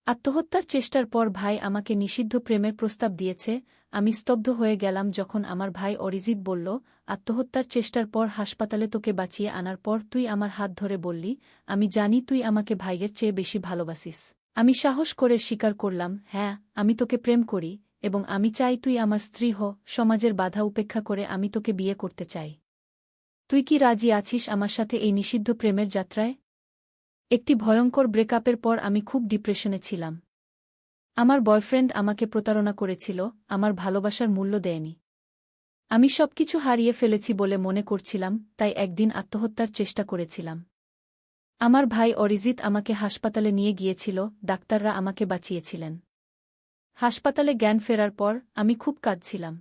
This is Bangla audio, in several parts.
আত্মহত্যার চেষ্টার পর ভাই আমাকে নিষিদ্ধ প্রেমের প্রস্তাব দিয়েছে। আমি স্তব্ধ হয়ে গেলাম যখন আমার ভাই অরিজিৎ বলল, আত্মহত্যার চেষ্টার পর হাসপাতালে তোকে বাঁচিয়ে আনার পর তুই আমার হাত ধরে বললি, আমি জানি তুই আমাকে ভাইয়ের চেয়ে বেশি ভালোবাসিস। আমি সাহস করে স্বীকার করলাম, হ্যাঁ, আমি তোকে প্রেম করি, এবং আমি চাই তুই আমার স্ত্রী হ। সমাজের বাধা উপেক্ষা করে আমি তোকে বিয়ে করতে চাই। তুই কি রাজি আছিস আমার সাথে এই নিষিদ্ধ প্রেমের যাত্রায়? একটি ভয়ঙ্কর ব্রেকআপের পর আমি খুব ডিপ্রেশনে ছিলাম। আমার বয়ফ্রেন্ড আমাকে প্রতারণা করেছিল, আমার ভালোবাসার মূল্য দেয়নি। আমি সবকিছু হারিয়ে ফেলেছি বলে মনে করছিলাম, তাই একদিন আত্মহত্যার চেষ্টা করেছিলাম। আমার ভাই অরিজিৎ আমাকে হাসপাতালে নিয়ে গিয়েছিল, ডাক্তাররা আমাকে বাঁচিয়েছিলেন। হাসপাতালে জ্ঞান ফেরার পর আমি খুব কাঁদছিলাম।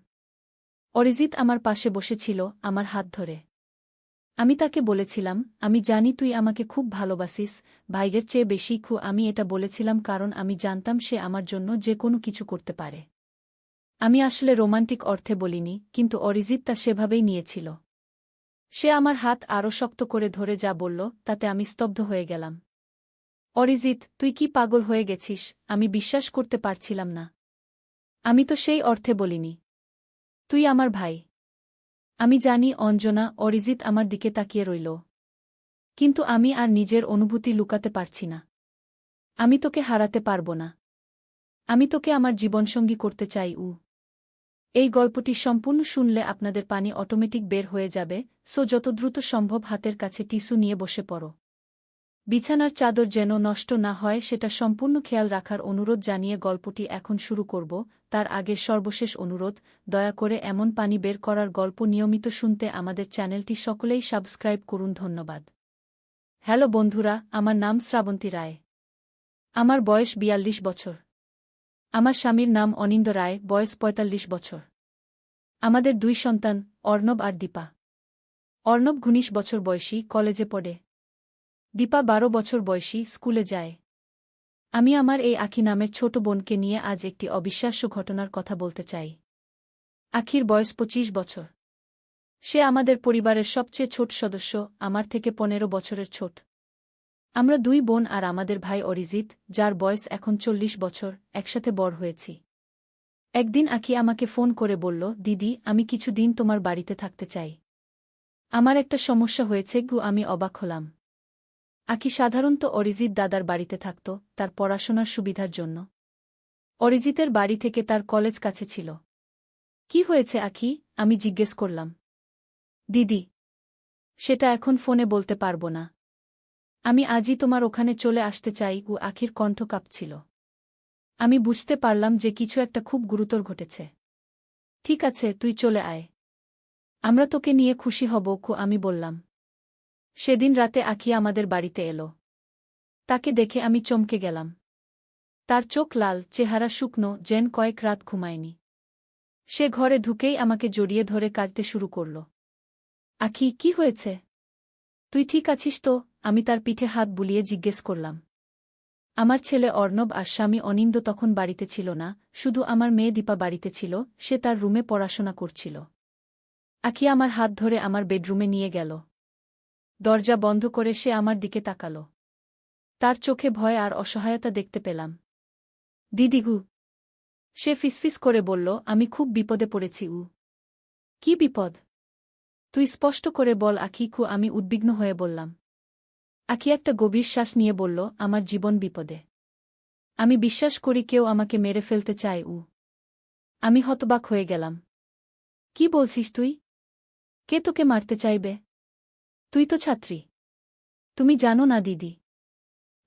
অরিজিৎ আমার পাশে বসেছিল, আমার হাত ধরে। আমি তাকে বলেছিলাম, আমি জানি তুই আমাকে খুব ভালোবাসিস, ভাইয়ের চেয়ে বেশি। আমি এটা বলেছিলাম কারণ আমি জানতাম সে আমার জন্য যে কোনো কিছু করতে পারে। আমি আসলে রোমান্টিক অর্থে বলিনি, কিন্তু অরিজিৎ তা সেভাবেই নিয়েছিল। সে আমার হাত আরও শক্ত করে ধরে যা বলল, তাতে আমি স্তব্ধ হয়ে গেলাম। অরিজিৎ, তুই কি পাগল হয়ে গেছিস? আমি বিশ্বাস করতে পারছিলাম না। আমি তো সেই অর্থে বলিনি। তুই আমার ভাই। আমি জানি অঞ্জনা। অরিজিৎ আমার দিকে তাকিয়ে রইল। কিন্তু আমি আর নিজের অনুভূতি লুকাতে পারছি না। আমি তোকে হারাতে পারব না। আমি তোকে আমার জীবনসঙ্গী করতে চাই। এই গল্পটি সম্পূর্ণ শুনলে আপনাদের পানি অটোমেটিক বের হয়ে যাবে, সো যত দ্রুত সম্ভব হাতের কাছে টিস্যু নিয়ে বসে পড়ো। বিছানার চাদর যেন নষ্ট না হয় সেটা সম্পূর্ণ খেয়াল রাখার অনুরোধ জানিয়ে গল্পটি এখন শুরু করব। তার আগে সর্বশেষ অনুরোধ, দয়া করে এমন পানি বের করার গল্প নিয়মিত শুনতে আমাদের চ্যানেলটি সকলেই সাবস্ক্রাইব করুন। ধন্যবাদ। হ্যালো বন্ধুরা, আমার নাম শ্রাবন্তী রায়। আমার বয়স ৪২ বছর। আমার স্বামীর নাম অনিন্দ রায়, বয়স ৪৫ বছর। আমাদের ২ সন্তান, অর্ণব আর দীপা। অর্ণব ১৯ বছর বয়সী, কলেজে পড়ে। দীপা ১২ বছর বয়সী, স্কুলে যায়। আমি আমার এই আখি নামের ছোট বোনকে নিয়ে আজ একটি অবিশ্বাস্য ঘটনার কথা বলতে চাই। আখির বয়স ২৫ বছর। সে আমাদের পরিবারের সবচেয়ে ছোট সদস্য, আমার থেকে ১৫ বছরের ছোট। আমরা ২ বোন আর আমাদের ভাই অরিজিৎ, যার বয়স এখন ৪০ বছর, একসাথে বড় হয়েছি। একদিন আখি আমাকে ফোন করে বলল, দিদি, আমি কিছু দিন তোমার বাড়িতে থাকতে চাই। আমার একটা সমস্যা হয়েছে। আমি অবাক হলাম। আখি সাধারণত অরিজিৎ দাদার বাড়িতে থাকত, তার পড়াশোনার সুবিধার জন্য। অরিজিতের বাড়ি থেকে তার কলেজ কাছে ছিল। কি হয়েছে আখি? আমি জিজ্ঞেস করলাম। দিদি, সেটা এখন ফোনে বলতে পারব না। আমি আজই তোমার ওখানে চলে আসতে চাই। আখির কণ্ঠ কাঁপছিল। আমি বুঝতে পারলাম যে কিছু একটা খুব গুরুতর ঘটেছে। ঠিক আছে, তুই চলে আয়। আমরা তোকে নিয়ে খুশি হব। আমি বললাম। সেদিন রাতে আখি আমাদের বাড়িতে এলো। তাকে দেখে আমি চমকে গেলাম। তার চোখ লাল, চেহারা শুকনো, যেন কয়েক রাত ঘুমায়নি। সে ঘরে ঢুকেই আমাকে জড়িয়ে ধরে কাঁদতে শুরু করল। আখি, কি হয়েছে? তুই ঠিক আছিস তো? আমি তার পিঠে হাত বুলিয়ে জিজ্ঞেস করলাম। আমার ছেলে অর্ণব আর স্বামী অনিন্দ তখন বাড়িতে ছিল না, শুধু আমার মেয়ে দীপা বাড়িতে ছিল। সে তার রুমে পড়াশোনা করছিল। আখি আমার হাত ধরে আমার বেডরুমে নিয়ে গেল। দরজা বন্ধ করে সে আমার দিকে তাকাল। তার চোখে ভয় আর অসহায়তা দেখতে পেলাম। দিদিগু, সে ফিসফিস করে বলল, আমি খুব বিপদে পড়েছি। কি বিপদ? তুই স্পষ্ট করে বল আখি। আমি উদ্বিগ্ন হয়ে বললাম। আখি একটা গভীর শ্বাস নিয়ে বলল, আমার জীবন বিপদে। আমি বিশ্বাস করি কেউ আমাকে মেরে ফেলতে চায়। আমি হতবাক হয়ে গেলাম। কি বলছিস তুই? কে তোকে মারতে চাইবে? তুই তো ছাত্রী। তুমি জানো না দিদি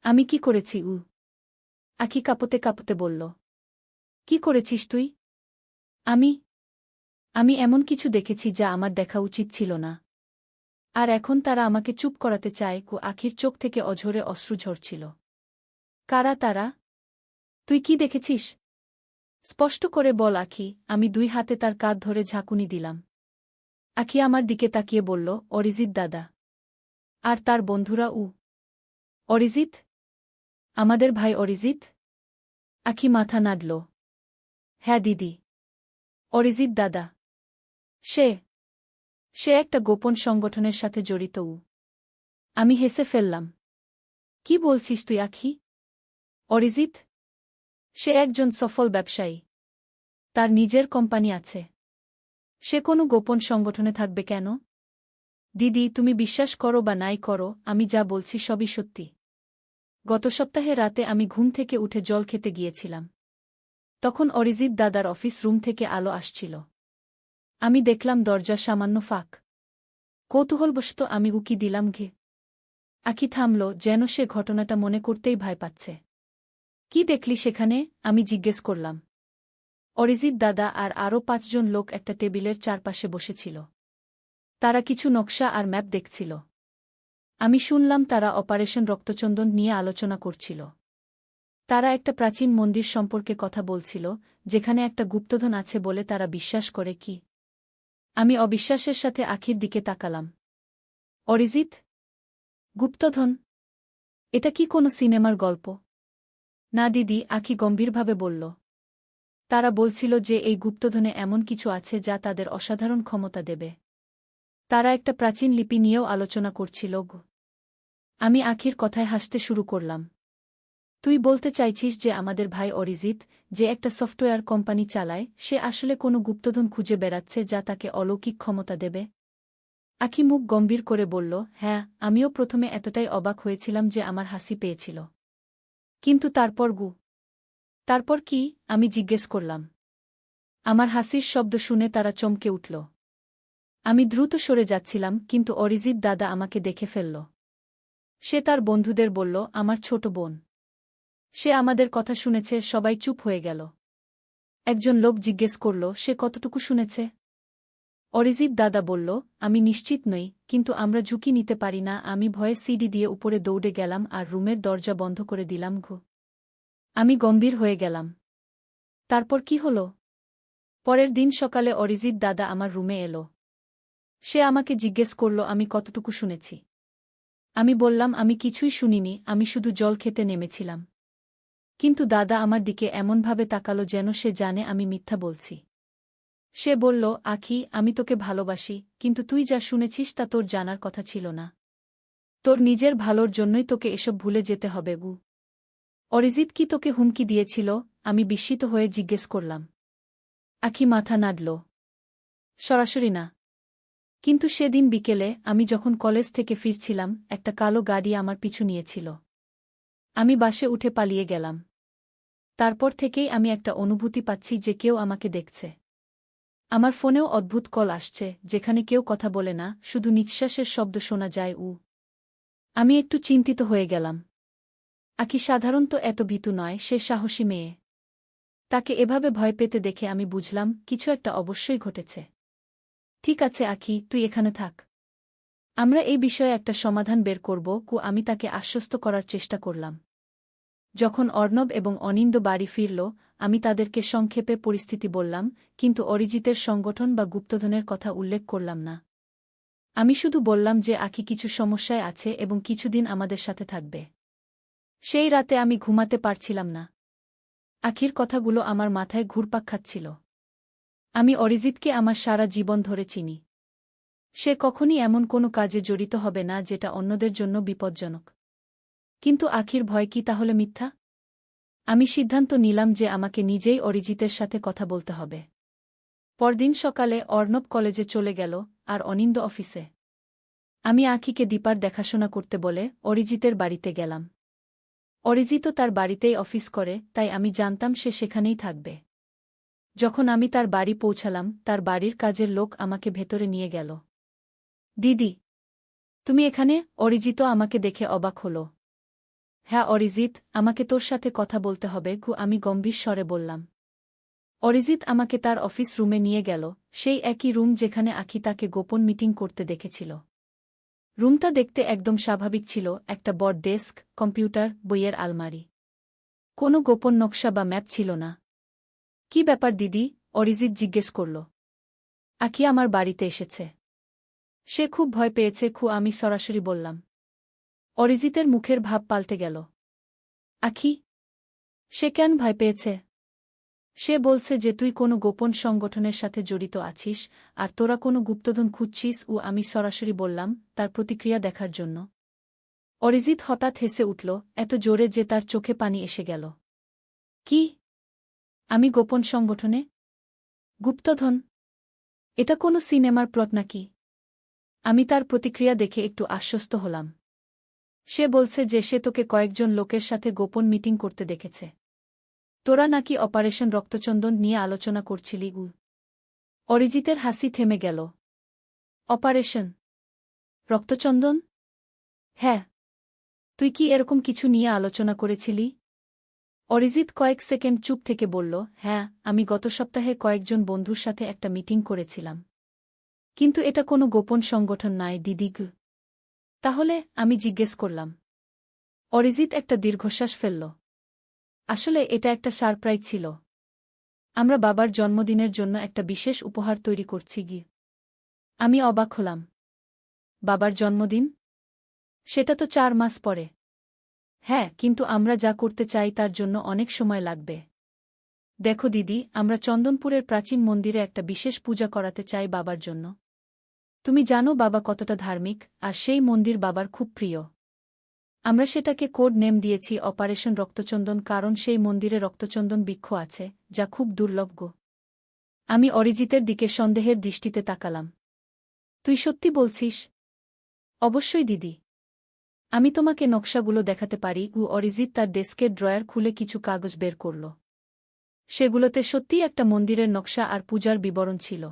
আমি কি করেছি? আখি কাঁপতে কাঁপতে বলল। কি করেছিস তুই? আমি আমি এমন কিছু দেখেছি যা আমার দেখা উচিত ছিল না। আর এখন তারা আমাকে চুপ করাতে চায়। আখির চোখ থেকে অঝরে অশ্রু ঝরছিল। কারা তারা? তুই কি দেখেছিস? স্পষ্ট করে বল আখি। আমি ২ হাতে তার কাঁধ ধরে ঝাঁকুনি দিলাম। আখি আমার দিকে তাকিয়ে বলল, অরিজিৎ দাদা। আর তার বন্ধুরা? অরিজিৎ? আমাদের ভাই অরিজিৎ? আখি মাথা নাড়ল। হ্যাঁ দিদি, অরিজিৎ দাদা। সে সে একটা গোপন সংগঠনের সাথে জড়িত। আমি হেসে ফেললাম। কি বলছিস তুই আখি? অরিজিৎ? সে একজন সফল ব্যবসায়ী। তার নিজের কোম্পানি আছে। সে কোনো গোপন সংগঠনে থাকবে কেন? দিদি, তুমি বিশ্বাস করো বা নাই করো, আমি যা বলছি সবই সত্যি। গত সপ্তাহে রাতে আমি ঘুম থেকে উঠে জল খেতে গিয়েছিলাম। তখন অরিজিৎ দাদার অফিস রুম থেকে আলো আসছিল। আমি দেখলাম দরজা সামান্য ফাঁক। কৌতূহলবশত আমি উকি দিলাম ঘে। আঁখি থামল, যেন সে ঘটনাটা মনে করতেই ভয় পাচ্ছে। কি দেখলি সেখানে? আমি জিজ্ঞেস করলাম। অরিজিৎ দাদা আর আরও ৫ জন লোক একটা টেবিলের চারপাশে বসেছিল। তারা কিছু নকশা আর ম্যাপ দেখছিল। আমি শুনলাম তারা অপারেশন রক্তচন্দন নিয়ে আলোচনা করছিল। তারা একটা প্রাচীন মন্দির সম্পর্কে কথা বলছিল, যেখানে একটা গুপ্তধন আছে বলে তারা বিশ্বাস করে। কি? আমি অবিশ্বাসের সাথে আঁখির দিকে তাকালাম। অরিজিৎ? গুপ্তধন? এটা কি কোনো সিনেমার গল্প? না দিদি, আঁখি গম্ভীরভাবে বলল। তারা বলছিল যে এই গুপ্তধনে এমন কিছু আছে যা তাদের অসাধারণ ক্ষমতা দেবে। তারা একটা প্রাচীন লিপি নিয়েও আলোচনা করছিল। আমি আঁখির কথায় হাসতে শুরু করলাম। তুই বলতে চাইছিস যে আমাদের ভাই অরিজিৎ, যে একটা সফটওয়্যার কোম্পানি চালায়, সে আসলে কোনো গুপ্তধন খুঁজে বেড়াচ্ছে যা তাকে অলৌকিক ক্ষমতা দেবে? আঁখি মুখ গম্ভীর করে বলল, হ্যাঁ, আমিও প্রথমে এতটাই অবাক হয়েছিলাম যে আমার হাসি পেয়েছিল। কিন্তু তারপর কি? আমি জিজ্ঞেস করলাম। আমার হাসির শব্দ শুনে তারা চমকে উঠল। আমি দ্রুত সরে যাচ্ছিলাম, কিন্তু অরিজিৎ দাদা আমাকে দেখে ফেলল। সে তার বন্ধুদের বলল, আমার ছোট বোন। সে আমাদের কথা শুনেছে। সবাই চুপ হয়ে গেল। একজন লোক জিজ্ঞেস করল, সে কতটুকু শুনেছে? অরিজিৎ দাদা বলল, আমি নিশ্চিত নই, কিন্তু আমরা ঝুঁকি নিতে পারি না। আমি ভয়ে সিঁড়ি দিয়ে উপরে দৌড়ে গেলাম আর রুমের দরজা বন্ধ করে দিলাম। আমি গম্ভীর হয়ে গেলাম। তারপর কি হল? পরের দিন সকালে অরিজিৎ দাদা আমার রুমে এলো। সে আমাকে জিজ্ঞেস করল আমি কতটুকু শুনেছি। আমি বললাম আমি কিছুই শুনিনি, আমি শুধু জল খেতে নেমেছিলাম। কিন্তু দাদা আমার দিকে এমনভাবে তাকালো যেন সে জানে আমি মিথ্যা বলছি। সে বলল, আঁখি, আমি তোকে ভালোবাসি, কিন্তু তুই যা শুনেছিস তা তোর জানার কথা ছিল না। তোর নিজের ভালোর জন্যই তোকে এসব ভুলে যেতে হবে। অরিজিৎ কি তোকে হুমকি দিয়েছিল? আমি বিস্মিত হয়ে জিজ্ঞেস করলাম। আঁখি মাথা নাড়ল। সরাসরি না। কিন্তু সেদিন বিকেলে আমি যখন কলেজ থেকে ফিরছিলাম, একটা কালো গাড়ি আমার পিছু নিয়েছিল। আমি বাসে উঠে পালিয়ে গেলাম। তারপর থেকেই আমি একটা অনুভূতি পাচ্ছি যে কেউ আমাকে দেখছে। আমার ফোনেও অদ্ভুত কল আসছে, যেখানে কেউ কথা বলে না, শুধু নিঃশ্বাসের শব্দ শোনা যায়। আমি একটু চিন্তিত হয়ে গেলাম। আঁখি সাধারণত এত ভীতু নয়, সে সাহসী মেয়ে। তাকে এভাবে ভয় পেতে দেখে আমি বুঝলাম কিছু একটা অবশ্যই ঘটেছে। ঠিক আছে আঁখি, তুই এখানে থাক। আমরা এই বিষয়ে একটা সমাধান বের করব। আমি তাকে আশ্বস্ত করার চেষ্টা করলাম। যখন অর্ণব এবং অনিন্দ বাড়ি ফিরল, আমি তাদেরকে সংক্ষেপে পরিস্থিতি বললাম, কিন্তু অরিজিতের সংগঠন বা গুপ্তধনের কথা উল্লেখ করলাম না। আমি শুধু বললাম যে আঁখি কিছু সমস্যায় আছে এবং কিছুদিন আমাদের সাথে থাকবে। সেই রাতে আমি ঘুমাতে পারছিলাম না। আঁখির কথাগুলো আমার মাথায় ঘুরপাক খাচ্ছিল। আমি অরিজিৎকে আমার সারা জীবন ধরে চিনি। সে কখনই এমন কোনো কাজে জড়িত হবে না যেটা অন্যদের জন্য বিপজ্জনক। কিন্তু আঁখির ভয় কি তাহলে মিথ্যা? আমি সিদ্ধান্ত নিলাম যে আমাকে নিজেই অরিজিতের সাথে কথা বলতে হবে। পরদিন সকালে অর্ণব কলেজে চলে গেল, আর অনিন্দ অফিসে। আমি আঁখিকে দীপার দেখাশোনা করতে বলে অরিজিতের বাড়িতে গেলাম। অরিজিতও তার বাড়িতেই অফিস করে, তাই আমি জানতাম সে সেখানেই থাকবে। যখন আমি তার বাড়ি পৌঁছালাম, তার বাড়ির কাজের লোক আমাকে ভেতরে নিয়ে গেল। দিদি, তুমি এখানে? অরিজিত আমাকে দেখে অবাক হল। হ্যাঁ অরিজিৎ, আমাকে তোর সাথে কথা বলতে হবে। আমি গম্ভীর স্বরে বললাম। অরিজিৎ আমাকে তার অফিস রুমে নিয়ে গেল, সেই একই রুম যেখানে আঁখি তাকে গোপন মিটিং করতে দেখেছিল। রুমটা দেখতে একদম স্বাভাবিক ছিল, একটা বড় ডেস্ক, কম্পিউটার, বইয়ের আলমারি। কোনো গোপন নকশা বা ম্যাপ ছিল না। কি ব্যাপার দিদি? অরিজিৎ জিজ্ঞেস করল। আঁখি আমার বাড়িতে এসেছে। সে খুব ভয় পেয়েছে। আমি সরাসরি বললাম। অরিজিতের মুখের ভাব পাল্টে গেল। আঁখি? সে কেন ভয় পেয়েছে? সে বলছে যে তুই কোনো গোপন সংগঠনের সাথে জড়িত আছিস, আর তোরা কোনো গুপ্তধন খুঁজছিস। আমি সরাসরি বললাম, তার প্রতিক্রিয়া দেখার জন্য। অরিজিৎ হঠাৎ হেসে উঠল, এত জোরে যে তার চোখে পানি এসে গেল। কি? আমি গোপন সংগঠনে? গুপ্তধন? এটা কোনো সিনেমার প্লট নাকি? আমি তার প্রতিক্রিয়া দেখে একটু আশ্বস্ত হলাম। সে বলছে যে সে তোকে কয়েকজন লোকের সাথে গোপন মিটিং করতে দেখেছে। তোরা নাকি অপারেশন রক্তচন্দন নিয়ে আলোচনা করছিলি। অরিজিতের হাসি থেমে গেল। অপারেশন রক্তচন্দন? হ্যাঁ। তুই কি এরকম কিছু নিয়ে আলোচনা করেছিলি? অরিজিৎ কয়েক সেকেন্ড চুপ থেকে বলল, হ্যাঁ, আমি গত সপ্তাহে কয়েকজন বন্ধুর সাথে একটা মিটিং করেছিলাম। কিন্তু এটা কোনো গোপন সংগঠন নয় দিদিগ। তাহলে? আমি জিজ্ঞেস করলাম। অরিজিৎ একটা দীর্ঘশ্বাস ফেলল। আসলে এটা একটা সারপ্রাইজ ছিল। আমরা বাবার জন্মদিনের জন্য একটা বিশেষ উপহার তৈরি করছি গি। আমি অবাক হলাম। বাবার জন্মদিন? সেটা তো 4 মাস পরে। হ্যাঁ, কিন্তু আমরা যা করতে চাই তার জন্য অনেক সময় লাগবে। দেখো দিদি, আমরা চন্দনপুরের প্রাচীন মন্দিরে একটা বিশেষ পূজা করাতে চাই বাবার জন্য। তুমি জানো বাবা কতটা ধার্মিক, আর সেই মন্দির বাবার খুব প্রিয়। আমরা সেটাকে কোড নেম দিয়েছি অপারেশন রক্তচন্দন, কারণ সেই মন্দিরে রক্তচন্দন বৃক্ষ আছে, যা খুব দুর্লভ। আমি অরিজিতের দিকে সন্দেহের দৃষ্টিতে তাকালাম। তুই সত্যি বলছিস? অবশ্যই দিদি। আমি তোমাকে নকশাগুলো দেখাতে পারি। অরিজিৎ তার ডেস্কের ড্রয়ার খুলে কিছু কাগজ বের করল। সেগুলোতে সত্যিই একটা মন্দিরের নকশা আর পূজার বিবরণ ছিল।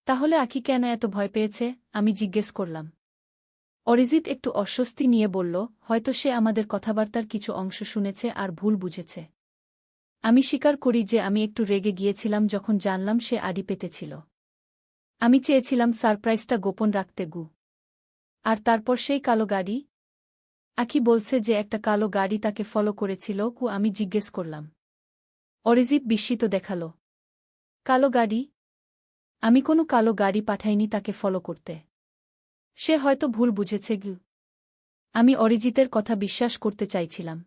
তাহলে আঁখি কেন এত ভয় পেয়েছে? আমি জিজ্ঞেস করলাম। অরিজিৎ একটু অস্বস্তি নিয়ে বলল, হয়তো সে আমাদের কথাবার্তার কিছু অংশ শুনেছে আর ভুল বুঝেছে। আমি স্বীকার করি যে আমি একটু রেগে গিয়েছিলাম যখন জানলাম সে আড়ি পেতেছিল। আমি চেয়েছিলাম সারপ্রাইজটা গোপন রাখতে। আর তারপর সেই কালো গাড়ি? আঁখি বলছে যে একটা কালো গাড়ি তাকে ফলো করেছিল। আমি জিজ্ঞেস করলাম। অরিজিৎ বিস্মিত দেখাল। কালো গাড়ি? আমি কোনো কালো গাড়ি পাঠাইনি তাকে ফলো করতে। সে হয়তো ভুল বুঝেছে। আমি অরিজিতের কথা বিশ্বাস করতে চাইছিলাম।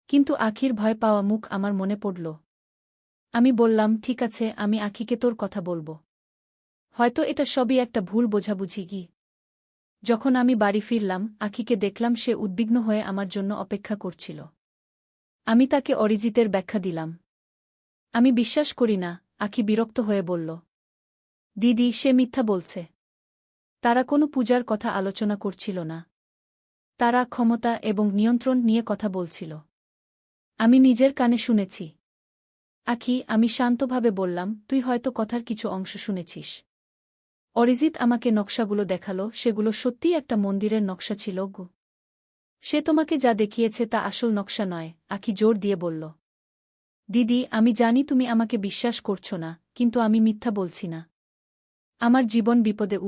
কিন্তু আঁখির ভয় পাওয়া মুখ আমার মনে পড়ল। আমি বললাম, ঠিক আছে, আমি আঁখিকে তোর কথা বলবো। হয়তো এটা সবই একটা ভুল বোঝাবুঝি। যখন আমি বাড়ি ফিরলাম, আঁখিকে দেখলাম সে উদ্বিগ্ন হয়ে আমার জন্য অপেক্ষা করছিল। আমি তাকে অরিজিতের ব্যাখ্যা দিলাম। আমি বিশ্বাস করি না, আঁখি বিরক্ত হয়ে বলল। দিদি, সে মিথ্যা বলছে। তারা কোনো পূজার কথা আলোচনা করছিল না। তারা ক্ষমতা এবং নিয়ন্ত্রণ নিয়ে কথা বলছিল। আমি নিজের কানে শুনেছি। আঁখি, আমি শান্তভাবে বললাম, তুই হয়তো কথার কিছু অংশ শুনেছিস। অরিজিৎ আমাকে নকশাগুলো দেখালো। সেগুলো সত্যিই একটা মন্দিরের নকশা ছিল। সে তোমাকে যা দেখিয়েছে তা আসল নকশা নয়, আঁখি জোর দিয়ে বলল। দিদি, আমি জানি তুমি আমাকে বিশ্বাস করছো না, কিন্তু আমি মিথ্যা বলছি না। আমার জীবন বিপদে।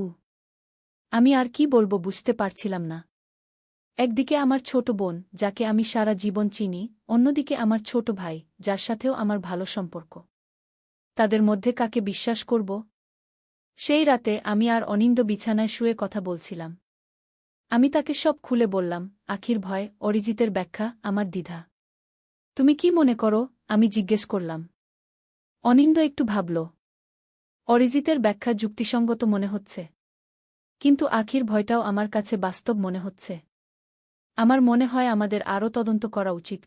আমি আর কি বলবো বুঝতে পারছিলাম না। একদিকে আমার ছোট বোন, যাকে আমি সারা জীবন চিনি, অন্যদিকে আমার ছোট ভাই, যার সাথেও আমার ভালো সম্পর্ক। তাদের মধ্যে কাকে বিশ্বাস করব? সেই রাতে আমি আর অনিন্দ বিছানায় শুয়ে কথা বলছিলাম। আমি তাকে সব খুলে বললাম, আঁখির ভয়, অরিজিতের ব্যাখ্যা, আমার দ্বিধা। তুমি কি মনে করো? আমি জিজ্ঞেস করলাম। অনিন্দ একটু ভাবল। অরিজিতের ব্যাখ্যা যুক্তিসঙ্গত মনে হচ্ছে। কিন্তু আঁখির ভয়টাও আমার কাছে বাস্তব মনে হচ্ছে। আমার মনে হয় আমাদের আরও তদন্ত করা উচিত।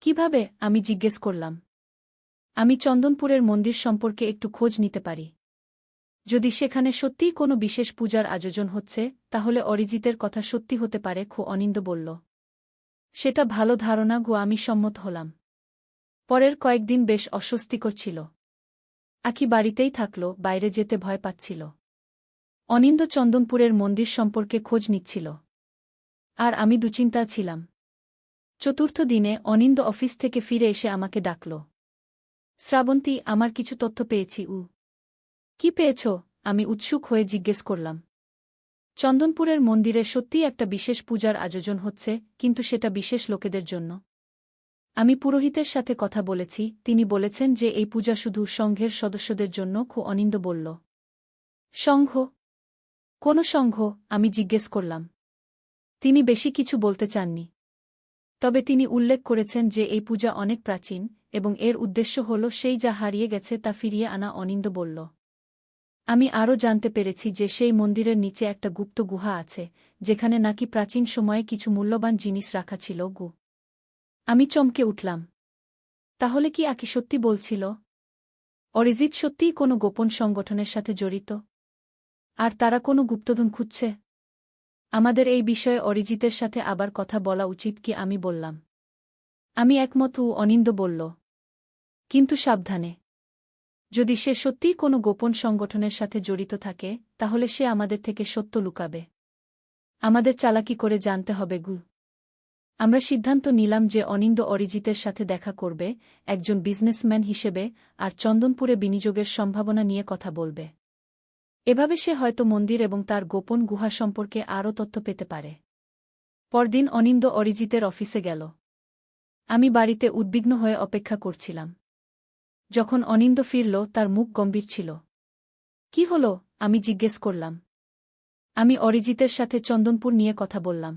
কিভাবে? আমি জিজ্ঞেস করলাম। আমি চন্দনপুরের মন্দির সম্পর্কে একটু খোঁজ নিতে পারি। যদি সেখানে সত্যিই কোনো বিশেষ পূজার আয়োজন হচ্ছে, তাহলে অরিজিতের কথা সত্যি হতে পারে। অনিন্দ বলল। সেটা ভালো ধারণা। আমি সম্মত হলাম। পরের কয়েকদিন বেশ অস্বস্তিকর ছিল। আঁখি বাড়িতেই থাকল, বাইরে যেতে ভয় পাচ্ছিল। অনিন্দ চন্দনপুরের মন্দির সম্পর্কে খোঁজ নিচ্ছিল। আর আমি দুশ্চিন্তা ছিলাম। চতুর্থ দিনে অনিন্দ অফিস থেকে ফিরে এসে আমাকে ডাকল। শ্রাবন্তী, আমার কিছু তথ্য পেয়েছি। কি পেয়েছ? আমি উৎসুক হয়ে জিজ্ঞেস করলাম। চন্দনপুরের মন্দিরে সত্যিই একটা বিশেষ পূজার আয়োজন হচ্ছে, কিন্তু সেটা বিশেষ লোকেদের জন্য। আমি পুরোহিতের সাথে কথা বলেছি, তিনি বলেছেন যে এই পূজা শুধু সংঘের সদস্যদের জন্য। অনিন্দ বলল। সংঘ? কোন সংঘ? আমি জিজ্ঞেস করলাম। তিনি বেশি কিছু বলতে চাননি। তবে তিনি উল্লেখ করেছেন যে এই পূজা অনেক প্রাচীন, এবং এর উদ্দেশ্য হল সেই যা হারিয়ে গেছে তা ফিরিয়ে আনা। অনিন্দ বলল। আমি আরও জানতে পেরেছি যে সেই মন্দিরের নিচে একটা গুপ্ত গুহা আছে, যেখানে নাকি প্রাচীন সময়ে কিছু মূল্যবান জিনিস রাখা ছিল। আমি চমকে উঠলাম। তাহলে কি আকি সত্যি বলছিল? অরিজিৎ সত্যিই কোনো গোপন সংগঠনের সাথে জড়িত? আর তারা কোনো গুপ্তধন খুঁজছে? আমাদের এই বিষয়ে অরিজিতের সাথে আবার কথা বলা উচিত কি? আমি বললাম। আমি একমত, অনিন্দ বলল। কিন্তু সাবধানে। যদি সে সত্যিই কোনো গোপন সংগঠনের সাথে জড়িত থাকে, তাহলে সে আমাদের থেকে সত্য লুকাবে। আমাদের চালাকি করে জানতে হবে গু। আমরা সিদ্ধান্ত নিলাম যে অনিন্দ অরিজিতের সাথে দেখা করবে, একজন বিজনেসম্যান হিসেবে, আর চন্দনপুরে বিনিয়োগের সম্ভাবনা নিয়ে কথা বলবে। এভাবে সে হয়তো মন্দির এবং তার গোপন গুহা সম্পর্কে আরও তথ্য পেতে পারে। পরদিন অনিন্দ অরিজিতের অফিসে গেল। আমি বাড়িতে উদ্বিগ্ন হয়ে অপেক্ষা করছিলাম। যখন অনিন্দ ফিরল, তার মুখ গম্ভীর ছিল। কি হল? আমি জিজ্ঞেস করলাম। আমি অরিজিতের সাথে চন্দনপুর নিয়ে কথা বললাম।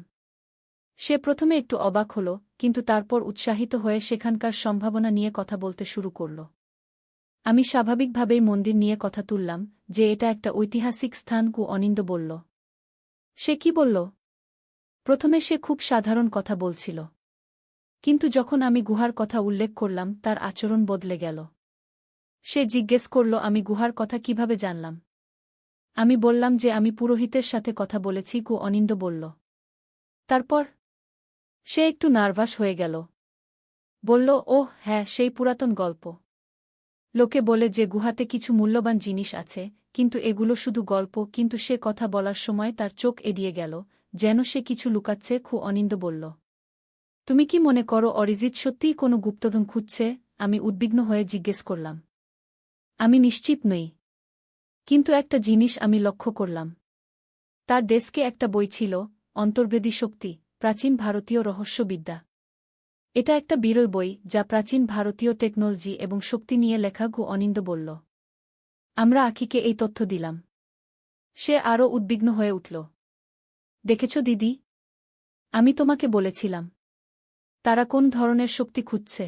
সে প্রথমে একটু অবাক হল, কিন্তু তারপর উৎসাহিত হয়ে সেখানকার সম্ভাবনা নিয়ে কথা বলতে শুরু করল। আমি স্বাভাবিকভাবেই মন্দির নিয়ে কথা তুললাম, যে এটা একটা ঐতিহাসিক স্থান। অনিন্দ বলল। সে কি বলল? প্রথমে সে খুব সাধারণ কথা বলছিল। কিন্তু যখন আমি গুহার কথা উল্লেখ করলাম, তার আচরণ বদলে গেল। সে জিজ্ঞেস করল, আমি গুহার কথা কিভাবে জানলাম? আমি বললাম যে আমি পুরোহিতের সাথে কথা বলেছি। অনিন্দ বলল। তারপর? সে একটু নার্ভাস হয়ে গেল। বলল, ওহ হ্যাঁ, সেই পুরাতন গল্প। লোকে বলে যে গুহাতে কিছু মূল্যবান জিনিস আছে, কিন্তু এগুলো শুধু গল্প। কিন্তু সে কথা বলার সময় তার চোখ এড়িয়ে গেল, যেন সে কিছু লুকাচ্ছে। অনিন্দ বলল। তুমি কি মনে করো অরিজিৎ সত্যিই কোনো গুপ্তধন খুঁজছে? আমি উদ্বিগ্ন হয়ে জিজ্ঞেস করলাম। আমি নিশ্চিত নই। কিন্তু একটা জিনিস আমি লক্ষ্য করলাম। তার ডেস্কে একটা বই ছিল, অন্তর্ভেদী শক্তি, প্রাচীন ভারতীয় রহস্যবিদ্যা। এটা একটা বিরল বই, যা প্রাচীন ভারতীয় টেকনোলজি এবং শক্তি নিয়ে লেখা। অনিন্দ বলল। আমরা আখিকে এই তথ্য দিলাম। সে আরও উদ্বিগ্ন হয়ে উঠল। দেখেছ দিদি? আমি তোমাকে বলেছিলাম। তারা কোন ধরনের শক্তি খুঁজছে?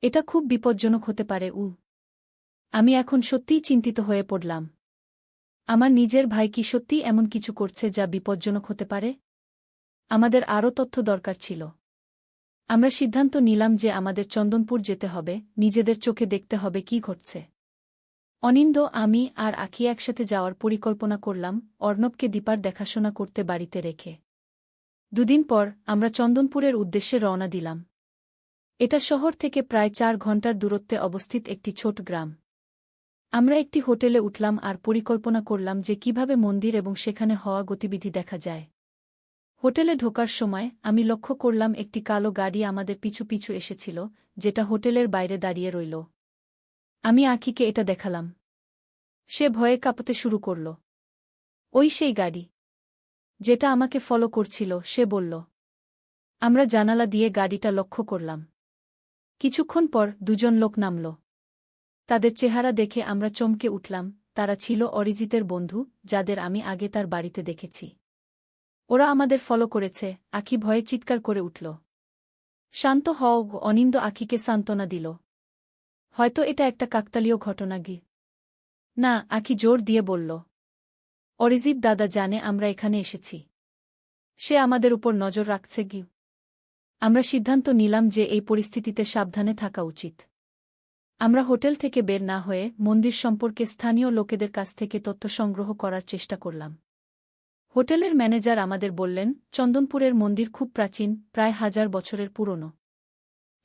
এটা খুব বিপজ্জনক হতে পারে। আমি এখন সত্যিই চিন্তিত হয়ে পড়লাম। আমার নিজের ভাই কি সত্যিই এমন কিছু করছে যা বিপজ্জনক হতে পারে? আমাদের আরও তথ্য দরকার ছিল। আমরা সিদ্ধান্ত নিলাম যে আমাদের চন্দনপুর যেতে হবে, নিজেদের চোখে দেখতে হবে কি ঘটছে। অনিন্দ, আমি আর আখি একসাথে যাওয়ার পরিকল্পনা করলাম, অর্ণবকে দীপার দেখাশোনা করতে বাড়িতে রেখে। দুদিন পর আমরা চন্দনপুরের উদ্দেশ্যে রওনা দিলাম। এটা শহর থেকে প্রায় 4 ঘণ্টার দূরত্বে অবস্থিত একটি ছোট গ্রাম। আমরা একটি হোটেলে উঠলাম আর পরিকল্পনা করলাম যে কিভাবে মন্দির এবং সেখানে হওয়া গতিবিধি দেখা যায়। হোটেলে ঢোকার সময় আমি লক্ষ্য করলাম একটি কালো গাড়ি আমাদের পিছু পিছু এসেছিল, যেটা হোটেলের বাইরে দাঁড়িয়ে রইল। আমি আখিকে এটা দেখালাম। সে ভয়ে কাঁপতে শুরু করল। ওই সেই গাড়ি, যেটা আমাকে ফলো করছিল, সে বলল। আমরা জানালা দিয়ে গাড়িটা লক্ষ্য করলাম। কিছুক্ষণ পর 2 জন লোক নামল। তাদের চেহারা দেখে আমরা চমকে উঠলাম। তারা ছিল অরিজিতের বন্ধু, যাদের আমি আগে তার বাড়িতে দেখেছি। ওরা আমাদের ফলো করেছে। আখি ভয়ে চিৎকার করে উঠল। শান্ত হও। অনিন্দ আখিকে সান্ত্বনা দিল। হয়তো এটা একটা কাকতালীয় ঘটনা। না, আখি জোর দিয়ে বলল। অরিজিৎ দাদা জানে আমরা এখানে এসেছি। সে আমাদের উপর নজর রাখছে। আমরা সিদ্ধান্ত নিলাম যে এই পরিস্থিতিতে সাবধানে থাকা উচিত। আমরা হোটেল থেকে বের না হয়ে মন্দির সম্পর্কে স্থানীয় লোকেদের কাছ থেকে তথ্য সংগ্রহ করার চেষ্টা করলাম। হোটেলের ম্যানেজার আমাদের বললেন, চন্দনপুরের মন্দির খুব প্রাচীন, প্রায় 1000 বছরের পুরনো।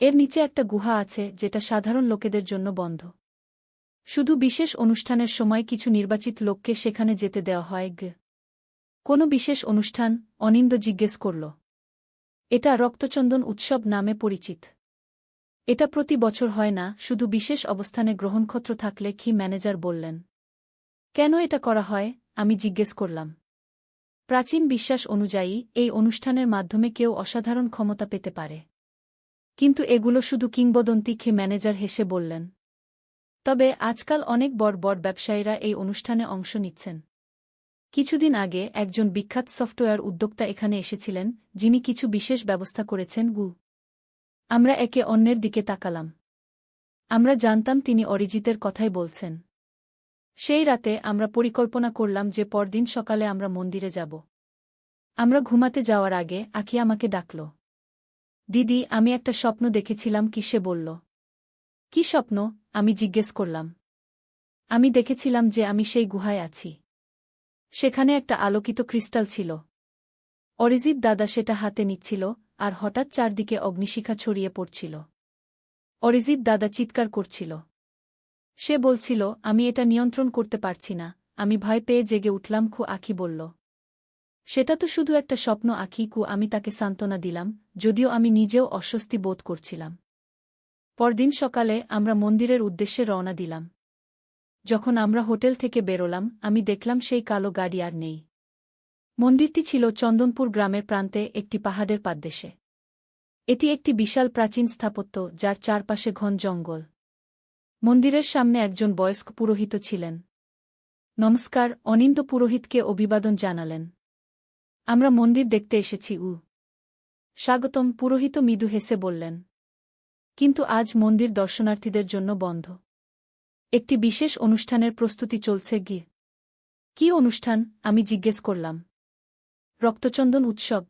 এর নিচে একটা গুহা আছে, যেটা সাধারণ লোকেদের জন্য বন্ধ। শুধু বিশেষ অনুষ্ঠানের সময় কিছু নির্বাচিত লোককে সেখানে যেতে দেওয়া হয়। কোনো বিশেষ অনুষ্ঠান? অনিন্দ জিজ্ঞেস করল। এটা রক্তচন্দন উৎসব নামে পরিচিত। এটা প্রতি বছর হয় না, শুধু বিশেষ অবস্থানে গ্রহণক্ষত্র থাকলে। ম্যানেজার বললেন। কেন এটা করা হয়? আমি জিজ্ঞেস করলাম। প্রাচীন বিশ্বাস অনুযায়ী এই অনুষ্ঠানের মাধ্যমে কেউ অসাধারণ ক্ষমতা পেতে পারে। কিন্তু এগুলো শুধু কিংবদন্তি। ম্যানেজার হেসে বললেন। তবে আজকাল অনেক বড় বড় ব্যবসায়ীরা এই অনুষ্ঠানে অংশ নিচ্ছেন। কিছুদিন আগে একজন বিখ্যাত সফটওয়্যার উদ্যোক্তা এখানে এসেছিলেন, যিনি কিছু বিশেষ ব্যবস্থা করেছেন। আমরা একে অন্যের দিকে তাকালাম। আমরা জানতাম তিনি অরিজিতের কথাই বলছেন। সেই রাতে আমরা পরিকল্পনা করলাম যে পরদিন সকালে আমরা মন্দিরে যাব। আমরা ঘুমাতে যাওয়ার আগে আখি আমাকে ডাকল। দিদি, আমি একটা স্বপ্ন দেখেছিলাম। সে বলল। কি স্বপ্ন? আমি জিজ্ঞেস করলাম। আমি দেখেছিলাম যে আমি সেই গুহায় আছি। সেখানে একটা আলোকিত ক্রিস্টাল ছিল। অরিজিৎ দাদা সেটা হাতে নিচ্ছিল, আর হঠাৎ চারদিকে অগ্নিশিখা ছড়িয়ে পড়ছিল। অরিজিৎ দাদা চিৎকার করছিল। সে বলছিল, আমি এটা নিয়ন্ত্রণ করতে পারছি না। আমি ভয় পেয়ে জেগে উঠলাম। আঁখি বলল, সেটা তো শুধু একটা স্বপ্ন আঁখি। আমি তাকে সান্ত্বনা দিলাম, যদিও আমি নিজেও অস্বস্তি বোধ করছিলাম। পরদিন সকালে আমরা মন্দিরের উদ্দেশ্যে রওনা দিলাম। যখন আমরা হোটেল থেকে বেরোলাম, আমি দেখলাম সেই কালো গাড়ি আর নেই। মন্দিরটি ছিল চন্দনপুর গ্রামের প্রান্তে একটি পাহাড়ের পাদদেশে। এটি একটি বিশাল প্রাচীন স্থাপত্য, যার চারপাশে ঘন জঙ্গল। মন্দিরের সামনে একজন বয়স্ক পুরোহিত ছিলেন। নমস্কার, অনিন্দ পুরোহিতকে অভিবাদন জানালেন। আমরা মন্দির দেখতে এসেছি। স্বাগতম, পুরোহিত মৃদু হেসে বললেন। কিন্তু আজ মন্দির দর্শনার্থীদের জন্য বন্ধ। একটি বিশেষ অনুষ্ঠানের প্রস্তুতি চলছে। কি অনুষ্ঠান? আমি জিজ্ঞেস করলাম। রক্তচন্দন উৎসব।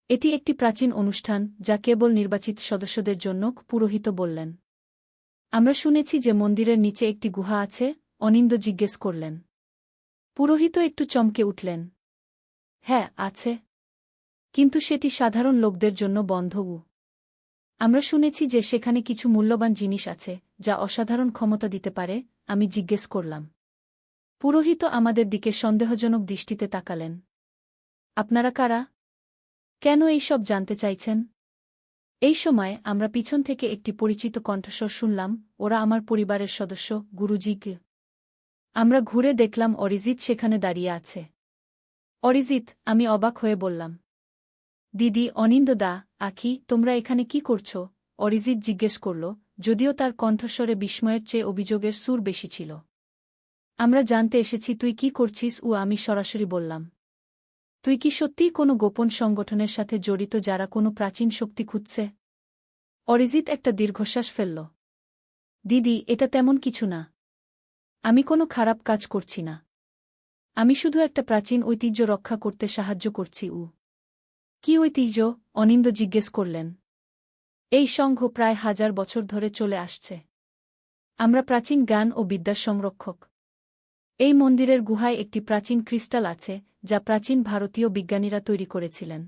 এটি একটি প্রাচীন অনুষ্ঠান, যা কেবল নির্বাচিত সদস্যদের জন্য, পুরোহিত বললেন। আমরা শুনেছি যে মন্দিরের নিচে একটি গুহা আছে? অনিন্দ জিজ্ঞেস করলেন। পুরোহিত একটু চমকে উঠলেন। হ্যাঁ, আছে। কিন্তু সেটি সাধারণ লোকদের জন্য বন্ধ। আমরা শুনেছি যে সেখানে কিছু মূল্যবান জিনিস আছে, যা অসাধারণ ক্ষমতা দিতে পারে। আমি জিজ্ঞেস করলাম। পুরোহিত আমাদের দিকে সন্দেহজনক দৃষ্টিতে তাকালেন। আপনারা কারা? কেন এই সব জানতে চাইছেন? এই সময় আমরা পিছন থেকে একটি পরিচিত কণ্ঠস্বর শুনলাম। ওরা আমার পরিবারের সদস্য, গুরুজি। আমরা ঘুরে দেখলাম অরিজিৎ সেখানে দাঁড়িয়ে আছে। অরিজিৎ, আমি অবাক হয়ে বললাম। দিদি, অনিন্দ দা, আঁখি, তোমরা এখানে কি করছ? অরিজিৎ জিজ্ঞেস করল, যদিও তার কণ্ঠস্বরে বিস্ময়ের চেয়ে অভিযোগের সুর বেশি ছিল। আমরা জানতে এসেছি তুই কি করছিস। আমি সরাসরি বললাম। তুই কি সত্যিই কোনো গোপন সংগঠনের সাথে জড়িত, যারা কোনো প্রাচীন শক্তি খুঁজছে? অরিজিৎ একটা দীর্ঘশ্বাস ফেলল। দিদি, এটা তেমন কিছু না। আমি কোনো খারাপ কাজ করছি না। আমি শুধু একটা প্রাচীন ঐতিহ্য রক্ষা করতে সাহায্য করছি। কি ঐতিহ্য? অনিন্দ জিজ্ঞেস করলেন। এই সংঘ প্রায় 1000 বছর ধরে চলে আসছে। আমরা প্রাচীন জ্ঞান ও বিদ্যার সংরক্ষক। এই মন্দিরের গুহায় একটি প্রাচীন ক্রিস্টাল আছে, যা প্রাচীন ভারতীয় বিজ্ঞানীরা তৈরি করেছিলেন।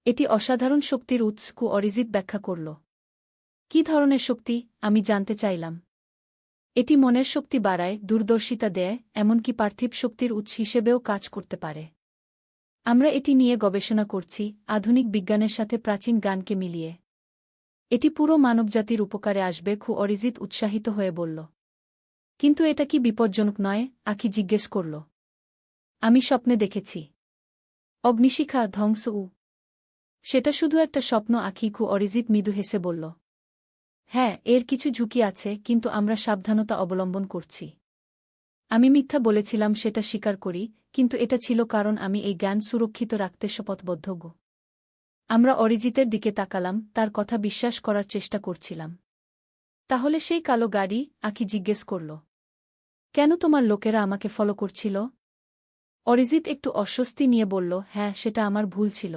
এটি অসাধারণ শক্তির উৎস। অরিজিৎ ব্যাখ্যা করল। কি ধরনের শক্তি? আমি জানতে চাইলাম। এটি মনের শক্তি বাড়ায়, দূরদর্শিতা দেয়, এমনকি পার্থিব শক্তির উৎস হিসেবেও কাজ করতে পারে। আমরা এটি নিয়ে গবেষণা করছি, আধুনিক বিজ্ঞানের সাথে প্রাচীন জ্ঞানকে মিলিয়ে। এটি পুরো মানবজাতির উপকারে আসবে। অরিজিৎ উৎসাহিত হয়ে বলল। কিন্তু এটা কি বিপজ্জনক নয়? আঁখি জিজ্ঞেস করল। আমি স্বপ্নে দেখেছি অগ্নিশিখা, ধ্বংস। সেটা শুধু একটা স্বপ্ন আঁখি। অরিজিৎ মৃদু হেসে বলল। হ্যাঁ, এর কিছু ঝুঁকি আছে, কিন্তু আমরা সাবধানতা অবলম্বন করছি। আমি মিথ্যা বলেছিলাম, সেটা স্বীকার করি, কিন্তু এটা ছিল কারণ আমি এই জ্ঞান সুরক্ষিত রাখতে শপথবদ্ধ। আমরা অরিজিতের দিকে তাকালাম, তার কথা বিশ্বাস করার চেষ্টা করছিলাম। তাহলে সেই কালো গাড়ি? আঁখি জিজ্ঞেস করল। কেন তোমার লোকেরা আমাকে ফলো করছিল? অরিজিৎ একটু অস্বস্তি নিয়ে বলল, হ্যাঁ, সেটা আমার ভুল ছিল।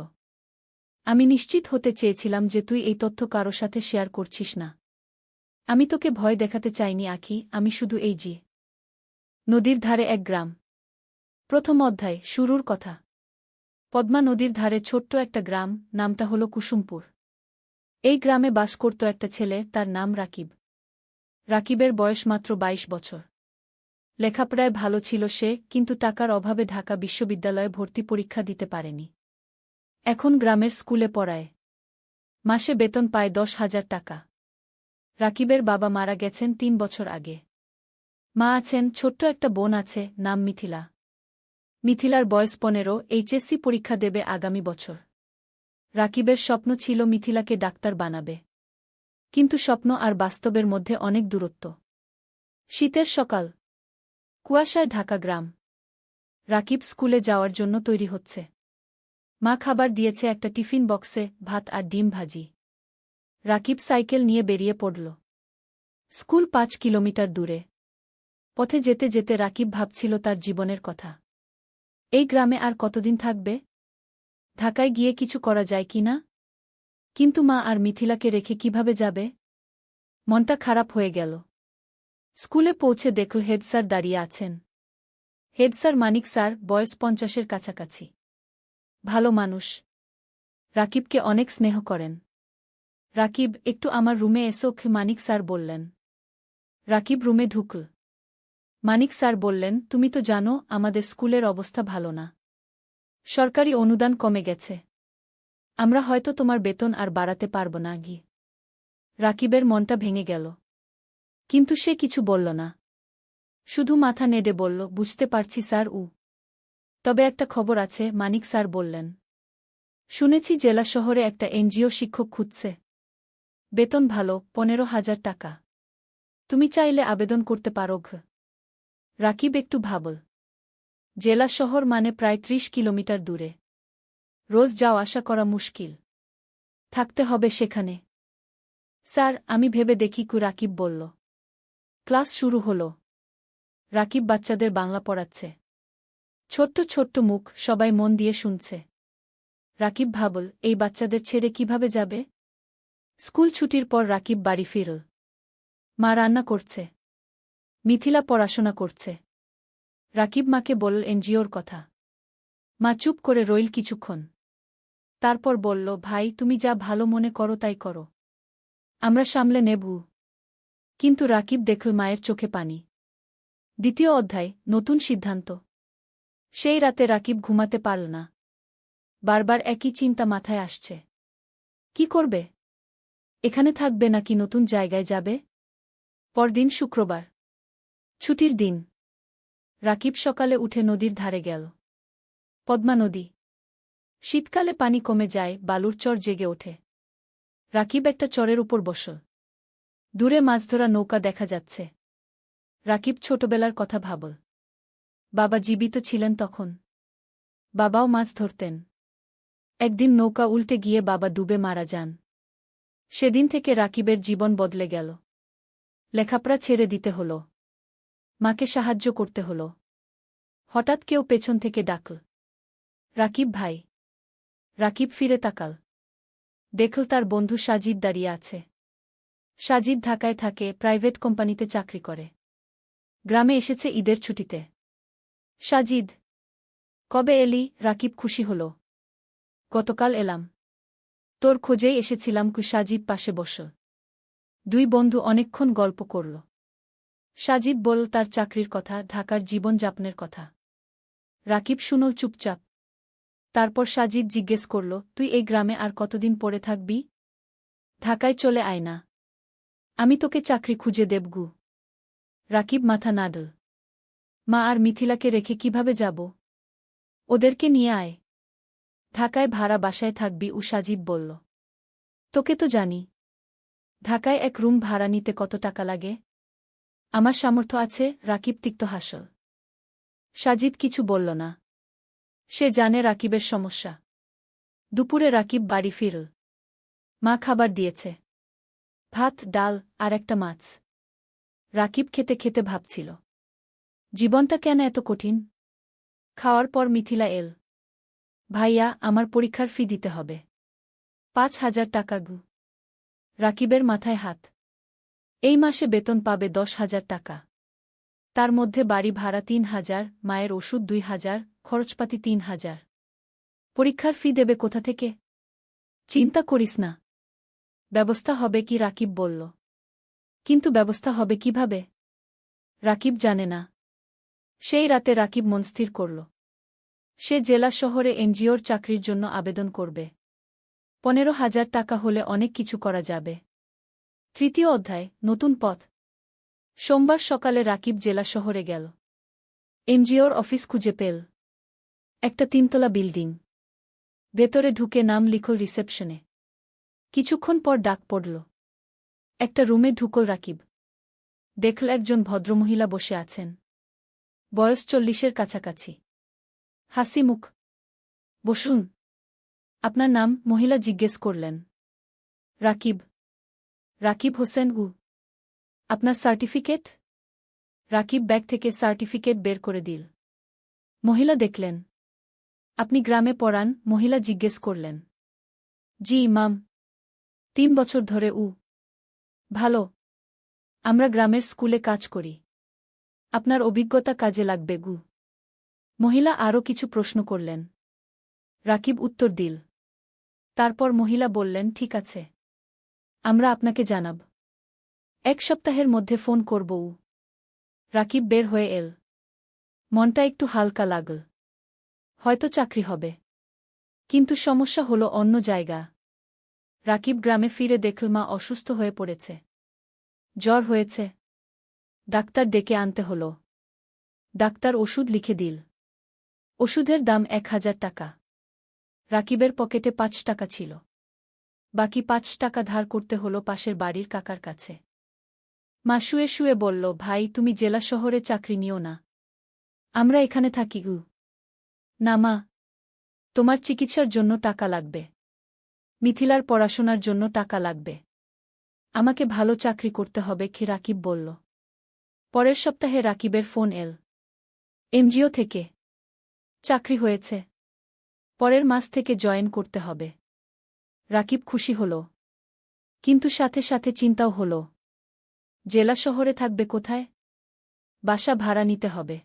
আমি নিশ্চিত হতে চেয়েছিলাম যে তুই এই তথ্য কারো সাথে শেয়ার করছিস না। আমি তোকে ভয় দেখাতে চাইনি আঁখি। আমি শুধু নদীর ধারে এক গ্রাম। প্রথম অধ্যায়, শুরুর কথা। পদ্মা নদীর ধারে ছোট্ট একটা গ্রাম, নামটা হল কুসুমপুর। এই গ্রামে বাস করত একটা ছেলে, তার নাম রাকিব। রাকিবের বয়স মাত্র 22 বছর। লেখাপড়ায় ভালো ছিল সে, কিন্তু টাকার অভাবে ঢাকা বিশ্ববিদ্যালয়ে ভর্তি পরীক্ষা দিতে পারেনি। এখন গ্রামের স্কুলে পড়ায়। মাসে বেতন পায় 10,000 টাকা। রাকিবের বাবা মারা গেছেন 3 বছর আগে। মা আছেন, ছোট্ট একটা বোন আছে, নাম মিথিলা। মিথিলার বয়স 15, এইচএসসি পরীক্ষা দেবে আগামী বছর। রাকিবের স্বপ্ন ছিল মিথিলাকে ডাক্তার বানাবে। কিন্তু স্বপ্ন আর বাস্তবের মধ্যে অনেক দূরত্ব। শীতের সকাল, কুয়াশায় ঢাকা গ্রাম। রাকিব স্কুলে যাওয়ার জন্য তৈরি হচ্ছে। মা খাবার দিয়েছে একটা টিফিন বক্সে, ভাত আর ডিম ভাজি। রাকিব সাইকেল নিয়ে বেরিয়ে পড়ল। স্কুল 5 কিলোমিটার দূরে। পথে যেতে যেতে রাকিব ভাবছিল তার জীবনের কথা। এই গ্রামে আর কতদিন থাকবে? ঢাকায় গিয়ে কিছু করা যায় কি না? কিন্তু মা আর মিথিলাকে রেখে কিভাবে যাবে? মনটা খারাপ হয়ে গেল। স্কুলে পৌঁছে দেখল হেড স্যার দাঁড়িয়ে আছেন। হেড স্যার মানিক স্যার, বয়স 50-এর কাছাকাছি। ভালো মানুষ। রাকিবকে অনেক স্নেহ করেন। রাকিব, একটু আমার রুমে এসো, মানিক স্যার বললেন। রাকিব রুমে ঢুকল। মানিক স্যার বললেন, তুমি তো জানো আমাদের স্কুলের অবস্থা ভালো না। সরকারি অনুদান কমে গেছে। আমরা হয়তো তোমার বেতন আর বাড়াতে পারব না। রাকিবের মনটা ভেঙে গেল। কিন্তু সে কিছু বলল না। শুধু মাথা নেড়ে বলল, বুঝতে পারছি স্যার। তবে একটা খবর আছে, মানিক স্যার বললেন। শুনেছি জেলা শহরে একটা এনজিও শিক্ষক খুঁজছে। বেতন ভালো, 15,000 টাকা। তুমি চাইলে আবেদন করতে পারো। রাকিব একটু ভাবল। জেলা শহর মানে প্রায় 30 কিলোমিটার দূরে। রোজ যাওয়া আসা করা মুশকিল। থাকতে হবে সেখানে। স্যার, আমি ভেবে দেখি। রাকিব বলল। ক্লাস শুরু হল। রাকিব বাচ্চাদের বাংলা পড়াচ্ছে। ছোট্ট ছোট্ট মুখ, সবাই মন দিয়ে শুনছে। রাকিব ভাবল, এই বাচ্চাদের ছেড়ে কিভাবে যাবে? স্কুল ছুটির পর রাকিব বাড়ি ফিরল। মা রান্না করছে। মিথিলা পড়াশোনা করছে। রাকিব মাকে বলল এনজিওর কথা। মা চুপ করে রইল কিছুক্ষণ। তারপর বলল, ভাই, তুমি যা ভালো মনে করো তাই করো। আমরা সামলে নেব। কিন্তু রাকিব দেখল মায়ের চোখে পানি। দ্বিতীয় অধ্যায়, নতুন সিদ্ধান্ত। সেই রাতে রাকিব ঘুমাতে পারল না। বারবার একই চিন্তা মাথায় আসছে। কি করবে? এখানে থাকবে নাকি নতুন জায়গায় যাবে? পরদিন শুক্রবার। ছুটির দিন। রাকিব সকালে উঠে নদীর ধারে গেল। পদ্মা নদী। শীতকালে পানি কমে যায়, বালুর চর জেগে ওঠে। রাকিব একটা চরের উপর বসল। দূরে মাছ ধরা নৌকা দেখা যাচ্ছে। রাকিব ছোটবেলার কথা ভাবল। বাবা জীবিত ছিলেন তখন। বাবাও মাছ ধরতেন। একদিন নৌকা উল্টে গিয়ে বাবা ডুবে মারা যান। সেদিন থেকে রাকিবের জীবন বদলে গেল। লেখাপড়া ছেড়ে দিতে হল। মাকে সাহায্য করতে হল। হঠাৎ কেউ পেছন থেকে ডাকল, রাকিব ভাই। রাকিব ফিরে তাকাল। দেখল তার বন্ধু সাজিদ দাঁড়িয়ে আছে। সাজিদ ঢাকায় থাকে, প্রাইভেট কোম্পানিতে চাকরি করে। গ্রামে এসেছে ঈদের ছুটিতে। সাজিদ, কবে এলি? রাকিব খুশি হল। গতকাল এলাম। তোর খোঁজেই এসেছিলাম। সাজিদ পাশে বসল। দুই বন্ধু অনেকক্ষণ গল্প করল। সাজিদ বলল তার চাকরির কথা, ঢাকার জীবনযাপনের কথা। রাকিব শুনল চুপচাপ। তারপর সাজিদ জিজ্ঞেস করল, তুই এই গ্রামে আর কতদিন পড়ে থাকবি? ঢাকায় চলে আয় না। আমি তোকে চাকরি খুঁজে দেবগু। রাকিব মাথা নাড়ল। মা আর মিথিলাকে রেখে কিভাবে যাব? ওদেরকে নিয়ে আয়। ঢাকায় ভাড়া বাসায় থাকবি, সাজিদ বলল। তোকে তো জানি। ঢাকায় এক রুম ভাড়া নিতে কত টাকা লাগে? আমার সামর্থ্য আছে। রাকিব তিক্ত হাসল। সাজিদ কিছু বলল না। সে জানে রাকিবের সমস্যা। দুপুরে রাকিব বাড়ি ফিরল। মা খাবার দিয়েছে। ভাত, ডাল আর একটা মাছ। রাকিব খেতে খেতে ভাবছিল, জীবনটা কেন এত কঠিন? খাওয়ার পর মিথিলা এল। ভাইয়া, আমার পরীক্ষার ফি দিতে হবে। 5,000 টাকা। রাকিবের মাথায় হাত। এই মাসে বেতন পাবে 10,000 টাকা। তার মধ্যে বাড়ি ভাড়া 3,000, মায়ের ওষুধ 2,000, খরচপাতি 3,000। পরীক্ষার ফি দেবে কোথা থেকে? চিন্তা করিস না, ব্যবস্থা হবে কি? রাকিব বলল। কিন্তু ব্যবস্থা হবে কিভাবে? রাকিব জানে না। সেই রাতে রাকিব মন স্থির করল। সে জেলা শহরে এনজিওর চাকরির জন্য আবেদন করবে। 15,000 টাকা হলে অনেক কিছু করা যাবে। তৃতীয় অধ্যায়, নতুন পথ। সোমবার সকালে রাকিব জেলা শহরে গেল। এনজিওর অফিস খুঁজে পেল। একটা 3তলা বিল্ডিং। ভেতরে ঢুকে নাম লিখল রিসেপশনে। কিছুক্ষণ পর ডাক পড়ল। একটা রুমে ঢুকল রাকিব। দেখল একজন ভদ্রমহিলা বসে আছেন। বয়স 40-এর কাছাকাছি। হাসি মুখ। বসুন। আপনার নাম? মহিলা জিজ্ঞেস করলেন। রাকিব। রাকিব হোসেন। আপনার সার্টিফিকেট? রাকিব ব্যাগ থেকে সার্টিফিকেট বের করে দিল। মহিলা দেখলেন। আপনি গ্রামে পড়ান? মহিলা জিজ্ঞেস করলেন। জি ইমাম। 3 বছর ধরে। ভালো। আমরা গ্রামের স্কুলে কাজ করি। আপনার অভিজ্ঞতা কাজে লাগবে গু। মহিলা আরও কিছু প্রশ্ন করলেন। রাকিব উত্তর দিল। তারপর মহিলা বললেন, ঠিক আছে, আমরা আপনাকে জানাব। 1 সপ্তাহের মধ্যে ফোন করব। রাকিব বের হয়ে এল। মনটা একটু হালকা লাগল। হয়তো চাকরি হবে। কিন্তু সমস্যা হলো অন্য জায়গা। রাকিব গ্রামে ফিরে দেখল মা অসুস্থ হয়ে পড়েছে। জ্বর হয়েছে। ডাক্তার ডেকে আনতে হল। ডাক্তার ওষুধ লিখে দিল। ওষুধের দাম 1000 টাকা। রাকিবের পকেটে 5 টাকা ছিল। বাকি 5 টাকা ধার করতে হল পাশের বাড়ির কাকার কাছে। মা শুয়ে শুয়ে বলল, ভাই তুমি জেলা শহরে চাকরি নিও না। আমরা এখানে থাকি গু। না মা, তোমার চিকিৎসার জন্য টাকা লাগবে। মিথিলার পড়াশোনার জন্য টাকা লাগবে। আমাকে ভালো চাকরি করতে হবে কি রাকিব বলল। পরের সপ্তাহে রাকিবের ফোন এল। এনজিও থেকে চাকরি হয়েছে। পরের মাস থেকে জয়েন করতে হবে। রাকিব খুশি হল। কিন্তু সাথে সাথে চিন্তাও হল। জেলা শহরে থাকবে কোথায়? বাসা ভাড়া নিতে হবে।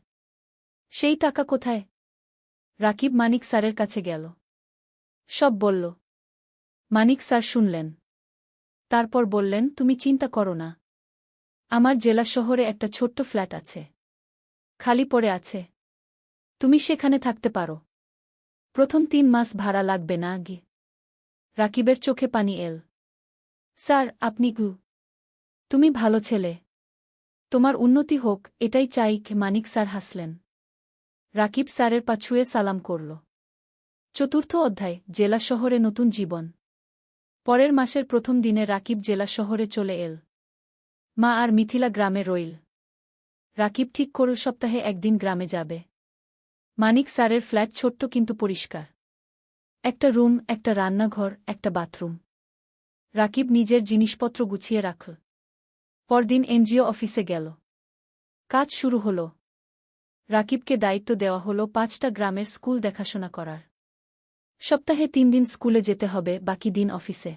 সেই টাকা কোথায়? রাকিব মানিক স্যারের কাছে গেল। সব বলল। মানিক স্যার শুনলেন। তারপর বললেন, তুমি চিন্তা করো না। আমার জেলা শহরে একটা ছোট্ট ফ্ল্যাট আছে। খালি পড়ে আছে। তুমি সেখানে থাকতে পারো। প্রথম 3 মাস ভাড়া লাগবে না গি। রাকিবের চোখে পানি এল। স্যার, আপনি গু। তুমি ভালো ছেলে। তোমার উন্নতি হোক, এটাই চাই। মানিক স্যার হাসলেন। রাকিব স্যারের পা ছুঁয়ে সালাম করল। 4র্থ অধ্যায়, জেলা শহরে নতুন জীবন। পরের মাসের প্রথম দিনে রাকিব জেলা শহরে চলে এল। মা আর মিথিলা গ্রামে রইল। রাকিব ঠিক করল সপ্তাহে একদিন গ্রামে যাবে। মানিক স্যারের ফ্ল্যাট ছোট্ট কিন্তু পরিষ্কার। একটা রুম, একটা রান্নাঘর, একটা বাথরুম। রাকিব নিজের জিনিসপত্র গুছিয়ে রাখল। পরদিন এনজিও অফিসে গেল। কাজ শুরু হল। রাকিবকে দায়িত্ব দেওয়া হল 5টা গ্রামের স্কুল দেখাশোনা করার। সপ্তাহে 3 দিন স্কুলে যেতে হবে, বাকি দিন অফিসে।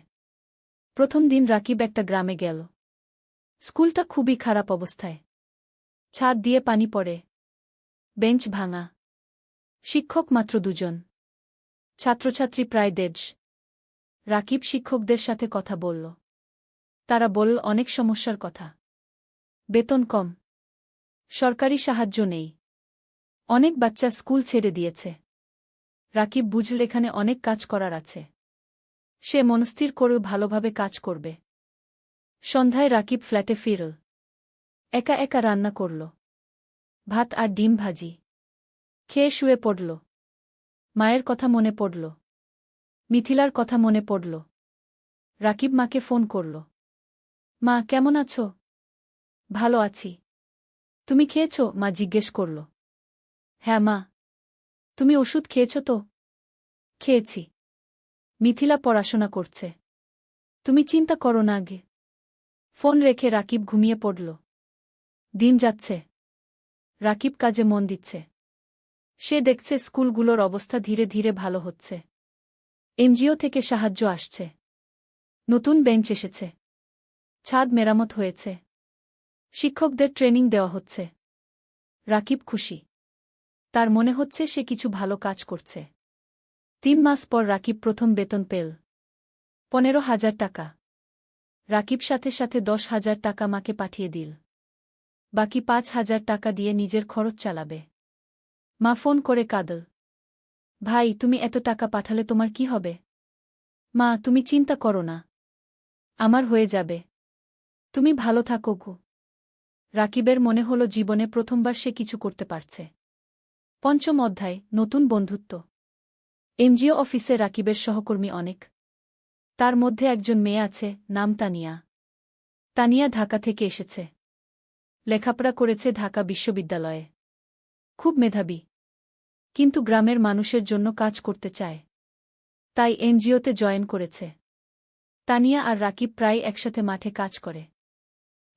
প্রথম দিন রাকিব একটা গ্রামে গেল। স্কুলটা খুবই খারাপ অবস্থায়। ছাদ দিয়ে পানি পড়ে। বেঞ্চ ভাঙা। শিক্ষক মাত্র 2 জন। ছাত্রছাত্রী প্রায় 150। রাকিব শিক্ষকদের সাথে কথা বলল। তারা বলল অনেক সমস্যার কথা। বেতন কম। সরকারি সাহায্য নেই। অনেক বাচ্চা স্কুল ছেড়ে দিয়েছে। রাকিব বুঝল এখানে অনেক কাজ করার আছে। সে মনস্থির করে ভালোভাবে কাজ করবে। সন্ধ্যায় রাকিব ফ্ল্যাটে ফিরল। একা একা রান্না করল। ভাত আর ডিম ভাজি। খেয়ে শুয়ে পড়ল। মায়ের কথা মনে পড়ল। মিথিলার কথা মনে পড়ল। রাকিব মাকে ফোন করল। মা, কেমন আছো? ভালো আছি। তুমি খেয়েছ? মা জিজ্ঞেস করল। হ্যাঁ মা। তুমি ওষুধ খেয়েছ তো? খেয়েছি। মিথিলা পড়াশোনা করছে। তুমি চিন্তা করো না আগে। ফোন রেখে রাকিব ঘুমিয়ে পড়ল। দিন যাচ্ছে। রাকিব কাজে মন দিচ্ছে। সে দেখছে স্কুলগুলোর অবস্থা ধীরে ধীরে ভালো হচ্ছে। এনজিও থেকে সাহায্য আসছে। নতুন বেঞ্চ এসেছে। ছাদ মেরামত হয়েছে। শিক্ষকদের ট্রেনিং দেওয়া হচ্ছে। রাকিব খুশি। তার মনে হচ্ছে সে কিছু ভালো কাজ করছে। 3 মাস পর রাকিব প্রথম বেতন পেল। 15,000 টাকা। রাকিব সাথে সাথে 10,000 টাকা মাকে পাঠিয়ে দিল। বাকি 5,000 টাকা দিয়ে নিজের খরচ চালাবে। মা ফোন করে কাঁদল। ভাই, তুমি এত টাকা পাঠালে তোমার কি হবে? মা, তুমি চিন্তা করো না। আমার হয়ে যাবে। তুমি ভালো থাকো গো। রাকিবের মনে হল জীবনে প্রথমবার সে কিছু করতে পারছে। 5ম অধ্যায়, নতুন বন্ধুত্ব। এনজিও অফিসে রাকিবের সহকর্মী অনেক। তার মধ্যে একজন মেয়ে আছে, নাম তানিয়া। তানিয়া ঢাকা থেকে এসেছে। লেখাপড়া করেছে ঢাকা বিশ্ববিদ্যালয়ে। খুব মেধাবী। কিন্তু গ্রামের মানুষের জন্য কাজ করতে চায়। তাই এনজিওতে জয়েন করেছে। তানিয়া আর রাকিব প্রায় একসাথে মাঠে কাজ করে।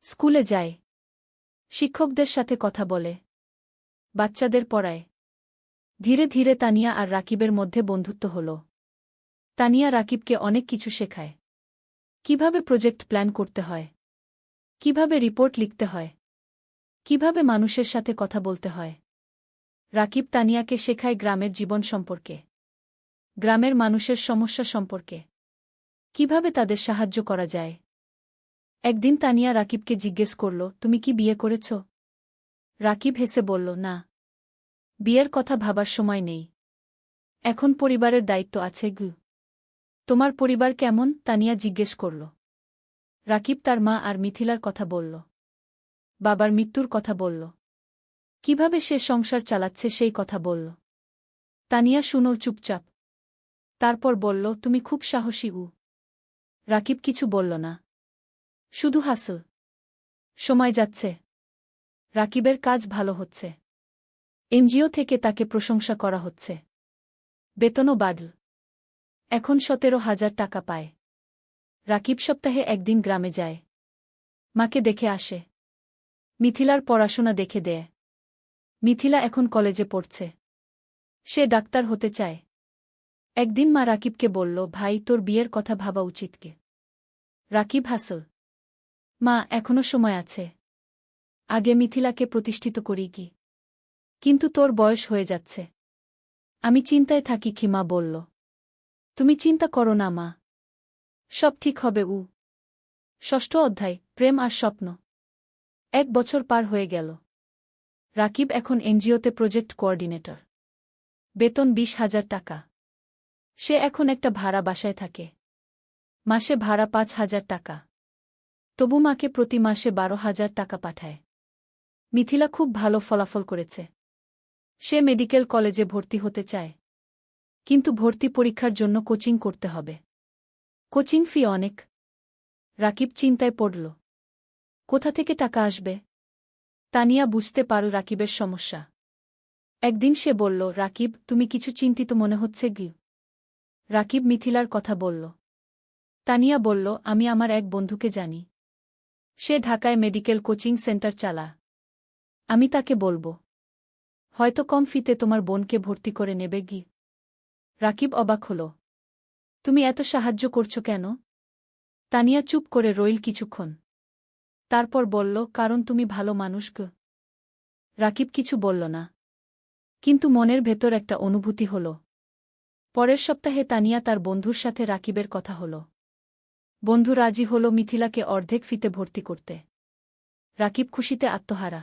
স্কুলে যায়। শিক্ষকদের সাথে কথা বলে। বাচ্চাদের পড়ায়। ধীরে ধীরে তানিয়া আর রাকিবের মধ্যে বন্ধুত্ব হল। তানিয়া রাকিবকে অনেক কিছু শেখায়। কিভাবে প্রজেক্ট প্ল্যান করতে হয়, কিভাবে রিপোর্ট লিখতে হয়, কিভাবে মানুষের সাথে কথা বলতে হয়। রাকিব তানিয়াকে শেখায় গ্রামের জীবন সম্পর্কে, গ্রামের মানুষের সমস্যা সম্পর্কে, কিভাবে তাদের সাহায্য করা যায়। একদিন তানিয়া রাকিবকে জিজ্ঞেস করল, তুমি কি বিয়ে করেছ? রাকিব হেসে বলল, না, বিয়ের কথা ভাবার সময় নেই, এখন পরিবারের দায়িত্ব আছে। তোমার পরিবার কেমন? তানিয়া জিজ্ঞেস করল। রাকিব তার মা আর মিথিলার কথা বলল, বাবার মৃত্যুর কথা বলল, কিভাবে সে সংসার চালাচ্ছে সেই কথা বলল। তানিয়া শুনল চুপচাপ, তারপর বলল, তুমি খুব সাহসী। রাকিব কিছু বলল না, শুধু হাসল। সময় যাচ্ছে, রাকিবের কাজ ভালো হচ্ছে, এনজিও থেকে তাকে প্রশংসা করা হচ্ছে, বেতনও বাড়ল, এখন 17,000 টাকা পায়। রাকিব সপ্তাহে একদিন গ্রামে যায়, মাকে দেখে আসে, মিথিলার পড়াশোনা দেখে দেয়। মিথিলা এখন কলেজে পড়ছে, সে ডাক্তার হতে চায়। একদিন মা রাকিবকে বলল, ভাই, তোর বিয়ের কথা ভাবা উচিত। কে? রাকিব হাসল, মা, এখনো সময় আছে, আগে মিথিলাকে প্রতিষ্ঠিত করি কি। কিন্তু তোর বয়স হয়ে যাচ্ছে, আমি চিন্তায় থাকি কি। মা বলল, তুমি চিন্তা করো না মা, সব ঠিক হবে। 6ষ্ঠ অধ্যায়, প্রেম আর স্বপ্ন। 1 বছর পার হয়ে গেল। রাকিব এখন এনজিওতে প্রজেক্ট কোঅর্ডিনেটর, বেতন 20,000 টাকা। সে এখন একটা ভাড়া বাসায় থাকে, মাসে ভাড়া 5,000 টাকা। তবু মাকে প্রতি মাসে 12,000 টাকা পাঠায়। মিথিলা খুব ভালো ফলাফল করেছে, সে মেডিকেল কলেজে ভর্তি হতে চায়, কিন্তু ভর্তি পরীক্ষার জন্য কোচিং করতে হবে, কোচিং ফি অনেক। রাকিব চিন্তায় পড়ল, কোথা থেকে টাকা আসবে। তানিয়া বুঝতে পারল রাকিবের সমস্যা। একদিন সে বলল, রাকিব, তুমি কিছু চিন্তিত মনে হচ্ছে। রাকিব মিথিলার কথা বলল। তানিয়া বলল, আমি আমার এক বন্ধুকে জানি, সে ঢাকায় মেডিকেল কোচিং সেন্টার চালা, আমি তাকে বলবো, হয়তো কম ফিতে তোমার বোনকে ভর্তি করে নেবে। রাকিব অবাক হল, তুমি এত সাহায্য করছো কেন? তানিয়া চুপ করে রইল কিছুক্ষণ, তারপর বলল, কারণ তুমি ভালো মানুষ। রাকিব কিছু বলল না, কিন্তু মনের ভেতর একটা অনুভূতি হল। পরের সপ্তাহে তানিয়া তার বন্ধুর সাথে রাকিবের কথা হল। বন্ধু রাজি হল মিথিলাকে অর্ধেক ফিতে ভর্তি করতে। রাকিব খুশিতে আত্মহারা,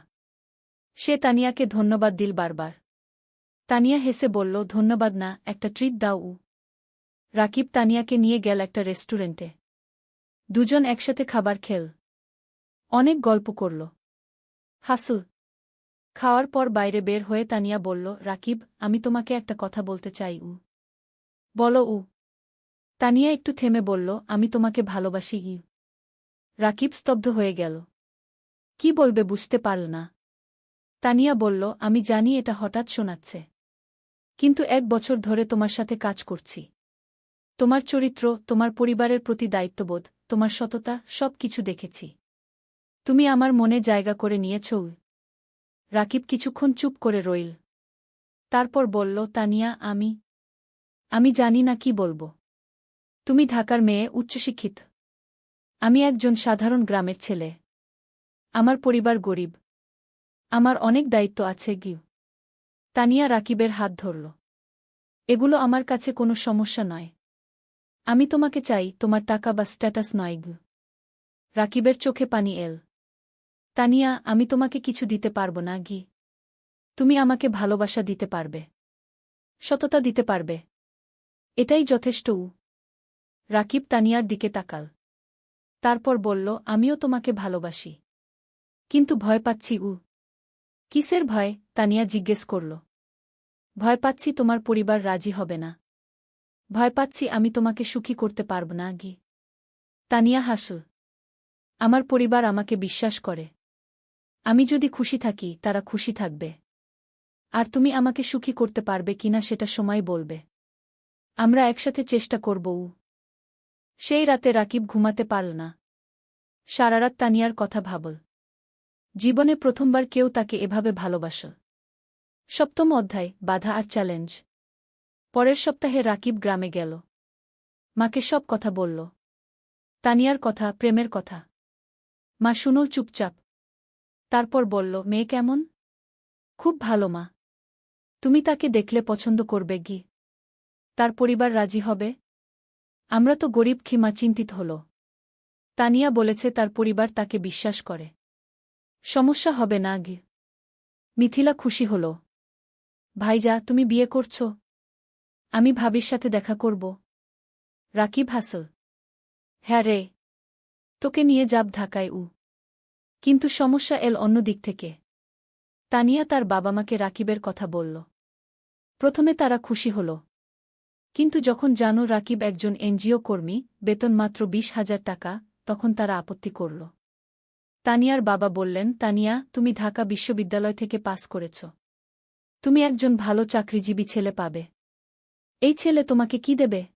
সে তানিয়াকে ধন্যবাদ দিল বারবার। তানিয়া হেসে বলল, ধন্যবাদ না, একটা ট্রিট দাও। রাকিব তানিয়াকে নিয়ে গেল একটা রেস্টুরেন্টে। দুজন একসাথে খাবার খেল, অনেক গল্প করল, হাসল। খাওয়ার পর বাইরে বের হয়ে তানিয়া বলল, রাকিব, আমি তোমাকে একটা কথা বলতে চাই। বলো। তানিয়া একটু থেমে বলল, আমি তোমাকে ভালোবাসি। রাকিব স্তব্ধ হয়ে গেল, কি বলবে বুঝতে পারল না। তানিয়া বলল, আমি জানি এটা হঠাৎ শোনাচ্ছে, কিন্তু 1 বছর ধরে তোমার সাথে কাজ করছি। তোমার চরিত্র, তোমার পরিবারের প্রতি দায়িত্ববোধ, তোমার সততা, সব কিছু দেখেছি। তুমি আমার মনে জায়গা করে নিয়েছ। রাকিব কিছুক্ষণ চুপ করে রইল, তারপর বলল, তানিয়া, আমি জানি না কি বলবো। তুমি ঢাকার মেয়ে, উচ্চশিক্ষিত, আমি একজন সাধারণ গ্রামের ছেলে, আমার পরিবার গরিব, আমার অনেক দায়িত্ব আছে। তানিয়া রাকিবের হাত ধরল, এগুলো আমার কাছে কোনো সমস্যা নয়, আমি তোমাকে চাই, তোমার টাকা বা স্ট্যাটাস নয়। রাকিবের চোখে পানি এল। তানিয়া, আমি তোমাকে কিছু দিতে পারব না। তুমি আমাকে ভালোবাসা দিতে পারবে, সততা দিতে পারবে, এটাই যথেষ্ট। রাকিব তানিয়ার দিকে তাকাল, তারপর বলল, আমিও তোমাকে ভালোবাসি, কিন্তু ভয় পাচ্ছি। কিসের ভয়? তানিয়া জিজ্ঞেস করল। ভয় পাচ্ছি তোমার পরিবার রাজি হবে না, ভয় পাচ্ছি আমি তোমাকে সুখী করতে পারব না। তানিয়া হাসল, আমার পরিবার আমাকে বিশ্বাস করে, আমি যদি খুশি থাকি তারা খুশি থাকবে, আর তুমি আমাকে সুখী করতে পারবে কিনা সেটা সময় বলবে, আমরা একসাথে চেষ্টা করব। সেই রাতে রাকিব ঘুমাতে পারল না, সারারাত তানিয়ার কথা ভাবল। জীবনে প্রথমবার কেউ তাকে এভাবে ভালোবাসল। 7ম অধ্যায়, বাধা আর চ্যালেঞ্জ। পরের সপ্তাহে রাকিব গ্রামে গেল, মাকে সব কথা বলল, তানিয়ার কথা, প্রেমের কথা। মা শুনল চুপচাপ। তারপর বলল, মেয়ে কেমন? খুব ভালো মা। তুমি তাকে দেখলে পছন্দ করবে কি? তার পরিবার রাজি হবে? আমরা তো গরিব খিমা চিন্তিত হল। তানিয়া বলেছে তার পরিবার তাকে বিশ্বাস করে। সমস্যা হবে না গি। মিথিলা খুশি হল। ভাইজা তুমি বিয়ে করছ? আমি ভাবির সাথে দেখা করব। রাকিব হাসল। হ্যাঁ রে, তোকে নিয়ে যাব ঢাকায়। কিন্তু সমস্যা এল অন্য দিক থেকে। তানিয়া তার বাবা মাকে রাকিবের কথা বলল। প্রথমে তারা খুশি হল। কিন্তু যখন জানো রাকিব একজন এনজিও কর্মী, বেতন মাত্র 20,000 টাকা, তখন তারা আপত্তি করল। তানিয়ার বাবা বললেন, তানিয়া, তুমি ঢাকা বিশ্ববিদ্যালয় থেকে পাস করেছ। তুমি একজন ভালো চাকরিজীবী ছেলে পাবে। এই ছেলে তোমাকে কি দেবে?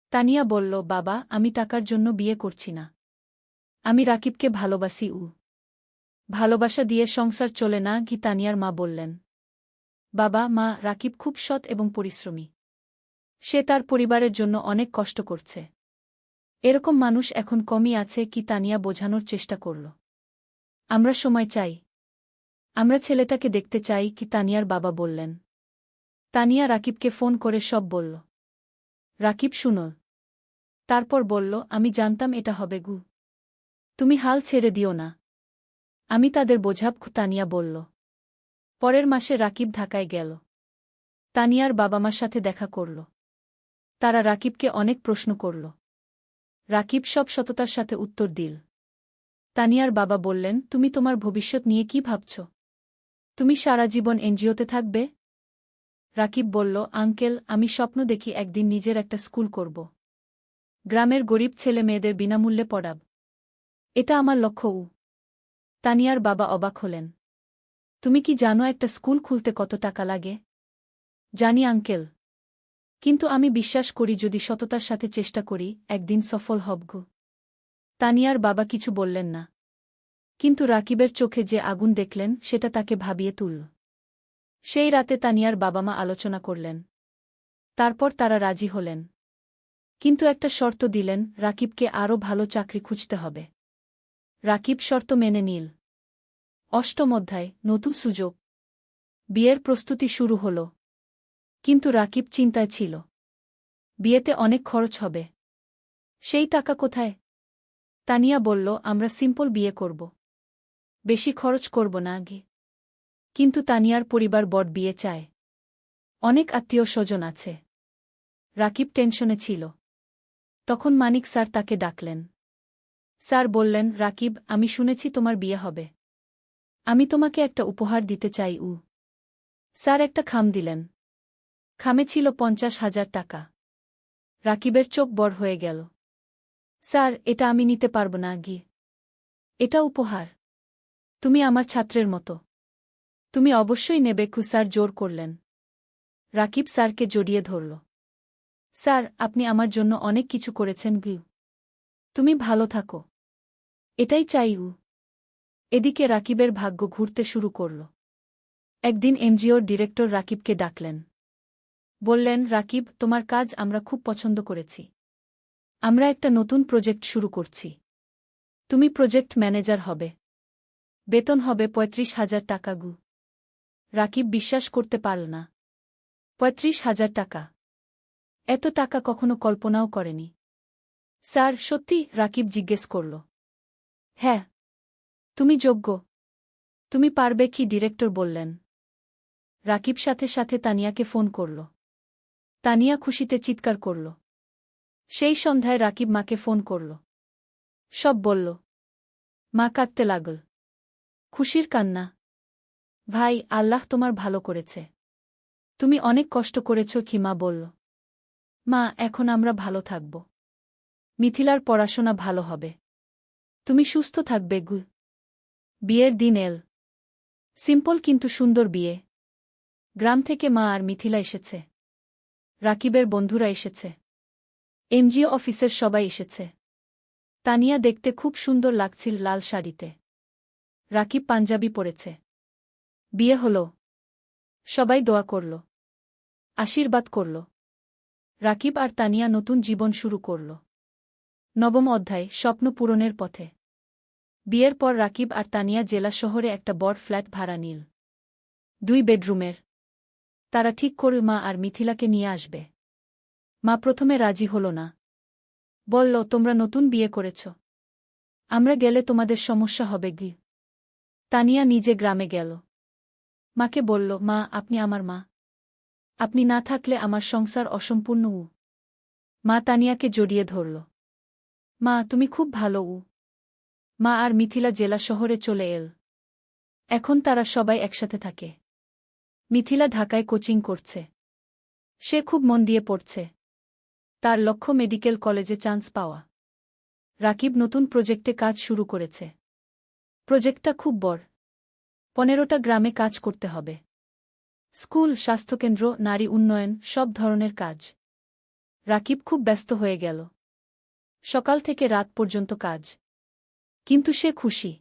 তানিয়া বলল, বাবা, আমি টাকার জন্য বিয়ে করছি না। আমি রাকিবকে ভালোবাসি। ভালোবাসা দিয়ে সংসার চলে না কি? তানিয়ার মা বললেন। বাবা মা, রাকিব খুব সৎ এবং পরিশ্রমী। সে তার পরিবারের জন্য অনেক কষ্ট করছে। এরকম মানুষ এখন কমই আছে কি? তানিয়া বোঝানোর চেষ্টা করল। আমরা সময় চাই। আমরা ছেলেটাকে দেখতে চাই কি? তানিয়ার বাবা বললেন। তানিয়া রাকিবকে ফোন করে সব বলল। রাকিব শুনল। তারপর বলল, আমি জানতাম এটা হবে গু। তুমি হাল ছেড়ে দিও না। আমি তাদের বোঝাব। তানিয়া বলল। পরের মাসে রাকিব ঢাকায় গেল। তানিয়ার বাবা মার সাথে দেখা করল। তারা রাকিবকে অনেক প্রশ্ন করল। রাকিব সব সততার সাথে উত্তর দিল। তানিয়ার বাবা বললেন, তুমি তোমার ভবিষ্যৎ নিয়ে কি ভাবছ? তুমি সারা জীবন এনজিওতে থাকবে? রাকিব বলল, আঙ্কেল, আমি স্বপ্ন দেখি একদিন নিজের একটা স্কুল করব। গ্রামের গরিব ছেলে মেয়েদের বিনামূল্যে পড়াব। এটা আমার লক্ষ্য। তানিয়ার বাবা অবাক হলেন। তুমি কি জানো একটা স্কুল খুলতে কত টাকা লাগে? জানি আঙ্কেল। কিন্তু আমি বিশ্বাস করি যদি সততার সাথে চেষ্টা করি, একদিন সফল হবগু। তানিয়ার বাবা কিছু বললেন না। কিন্তু রাকিবের চোখে যে আগুন দেখলেন সেটা তাকে ভাবিয়ে তুলল। সেই রাতে তানিয়ার বাবা মা আলোচনা করলেন। তারপর তারা রাজি হলেন। কিন্তু একটা শর্ত দিলেন, রাকিবকে আরও ভালো চাকরি খুঁজতে হবে। রাকিব শর্ত মেনে নিল। অষ্টম অধ্যায়, নতুন সুযোগ। বিয়ের প্রস্তুতি শুরু হল। কিন্তু রাকিব চিন্তায় ছিল। বিয়েতে অনেক খরচ হবে। সেই টাকা কোথায়? তানিয়া বলল, আমরা সিম্পল বিয়ে করব। বেশি খরচ করব না আগে। কিন্তু তানিয়ার পরিবার বড় বিয়ে চায়। অনেক আত্মীয় স্বজন আছে। রাকিব টেনশনে ছিল। তখন মানিক স্যার তাকে ডাকলেন। স্যার বললেন, রাকিব, আমি শুনেছি তোমার বিয়ে হবে। আমি তোমাকে একটা উপহার দিতে চাই। স্যার একটা খাম দিলেন। খামে ছিল 50,000 টাকা। রাকিবের চোখ বড় হয়ে গেল। স্যার, এটা আমি নিতে পারব না গি। এটা উপহার। তুমি আমার ছাত্রের মতো। তুমি অবশ্যই নেবে। স্যার জোর করলেন। রাকিব স্যারকে জড়িয়ে ধরল। স্যার, আপনি আমার জন্য অনেক কিছু করেছেন গি। তুমি ভালো থাকো। এটাই চাই। এদিকে রাকিবের ভাগ্য ঘুরতে শুরু করল। একদিন এনজিওর ডিরেক্টর রাকিবকে ডাকলেন। বললেন, রাকিব, তোমার কাজ আমরা খুব পছন্দ করেছি। আমরা একটা নতুন প্রজেক্ট শুরু করছি। তুমি প্রজেক্ট ম্যানেজার হবে। বেতন হবে 35,000 টাকা গু। রাকিব বিশ্বাস করতে পারল না। 35,000 টাকা! এত টাকা কখনো কল্পনাও করেনি। স্যার, সত্যি? রাকিব জিজ্ঞেস করল। হ্যাঁ। তুমি যোগ্য। তুমি পারবে কি? ডিরেক্টর বললেন। রাকিব সাথে সাথে তানিয়াকে ফোন করল। তানিয়া খুশিতে চিৎকার করল। সেই সন্ধ্যায় রাকিব মাকে ফোন করল। সব বলল। মা কাঁদতে লাগল। খুশির কান্না। ভাই, আল্লাহ তোমার ভালো করেছে। তুমি অনেক কষ্ট করেছ কি? মা বলল। মা, এখন আমরা ভালো থাকব। মিথিলার পড়াশোনা ভালো হবে। তুমি সুস্থ থাকবে গু। বিয়ের দিন এল। সিম্পল কিন্তু সুন্দর বিয়ে। গ্রাম থেকে মা আর মিথিলা এসেছে। রাকিবের বন্ধুরা এসেছে। এনজিও অফিসের সবাই এসেছে। তানিয়া দেখতে খুব সুন্দর লাগছিল লাল শাড়িতে। রাকিব পাঞ্জাবি পরেছে। বিয়ে হল। সবাই দোয়া করল। আশীর্বাদ করল। রাকিব আর তানিয়া নতুন জীবন শুরু করল। নবম অধ্যায়, স্বপ্ন পূরণের পথে। বিয়ের পর রাকিব আর তানিয়া জেলা শহরে একটা বড় ফ্ল্যাট ভাড়া নিল। 2 বেডরুমের। তারা ঠিক করল মা আর মিথিলাকে নিয়ে আসবে। মা প্রথমে রাজি হল না। বলল, তোমরা নতুন বিয়ে করেছ, আমরা গেলে তোমাদের সমস্যা হবে গি। তানিয়া নিজে গ্রামে গেল। মাকে বলল, মা আপনি আমার মা, আপনি না থাকলে আমার সংসার অসম্পূর্ণ। মা তানিয়াকে জড়িয়ে ধরল। মা তুমি খুব ভালো। মা আর মিথিলা জেলা শহরে চলে এল। এখন তারা সবাই একসাথে থাকে। মিথিলা ঢাকায় কোচিং করছে। সে খুব মন দিয়ে পড়ছে। তার লক্ষ্য মেডিকেল কলেজে চান্স পাওয়া। রাকিব নতুন প্রজেক্টে কাজ শুরু করেছে। প্রজেক্টটা খুব বড়। 15টা গ্রামে কাজ করতে হবে। স্কুল, স্বাস্থ্যকেন্দ্র, নারী উন্নয়ন, সব ধরনের কাজ। রাকিব খুব ব্যস্ত হয়ে গেল। সকাল থেকে রাত পর্যন্ত কাজ। কিন্তু সে খুশি,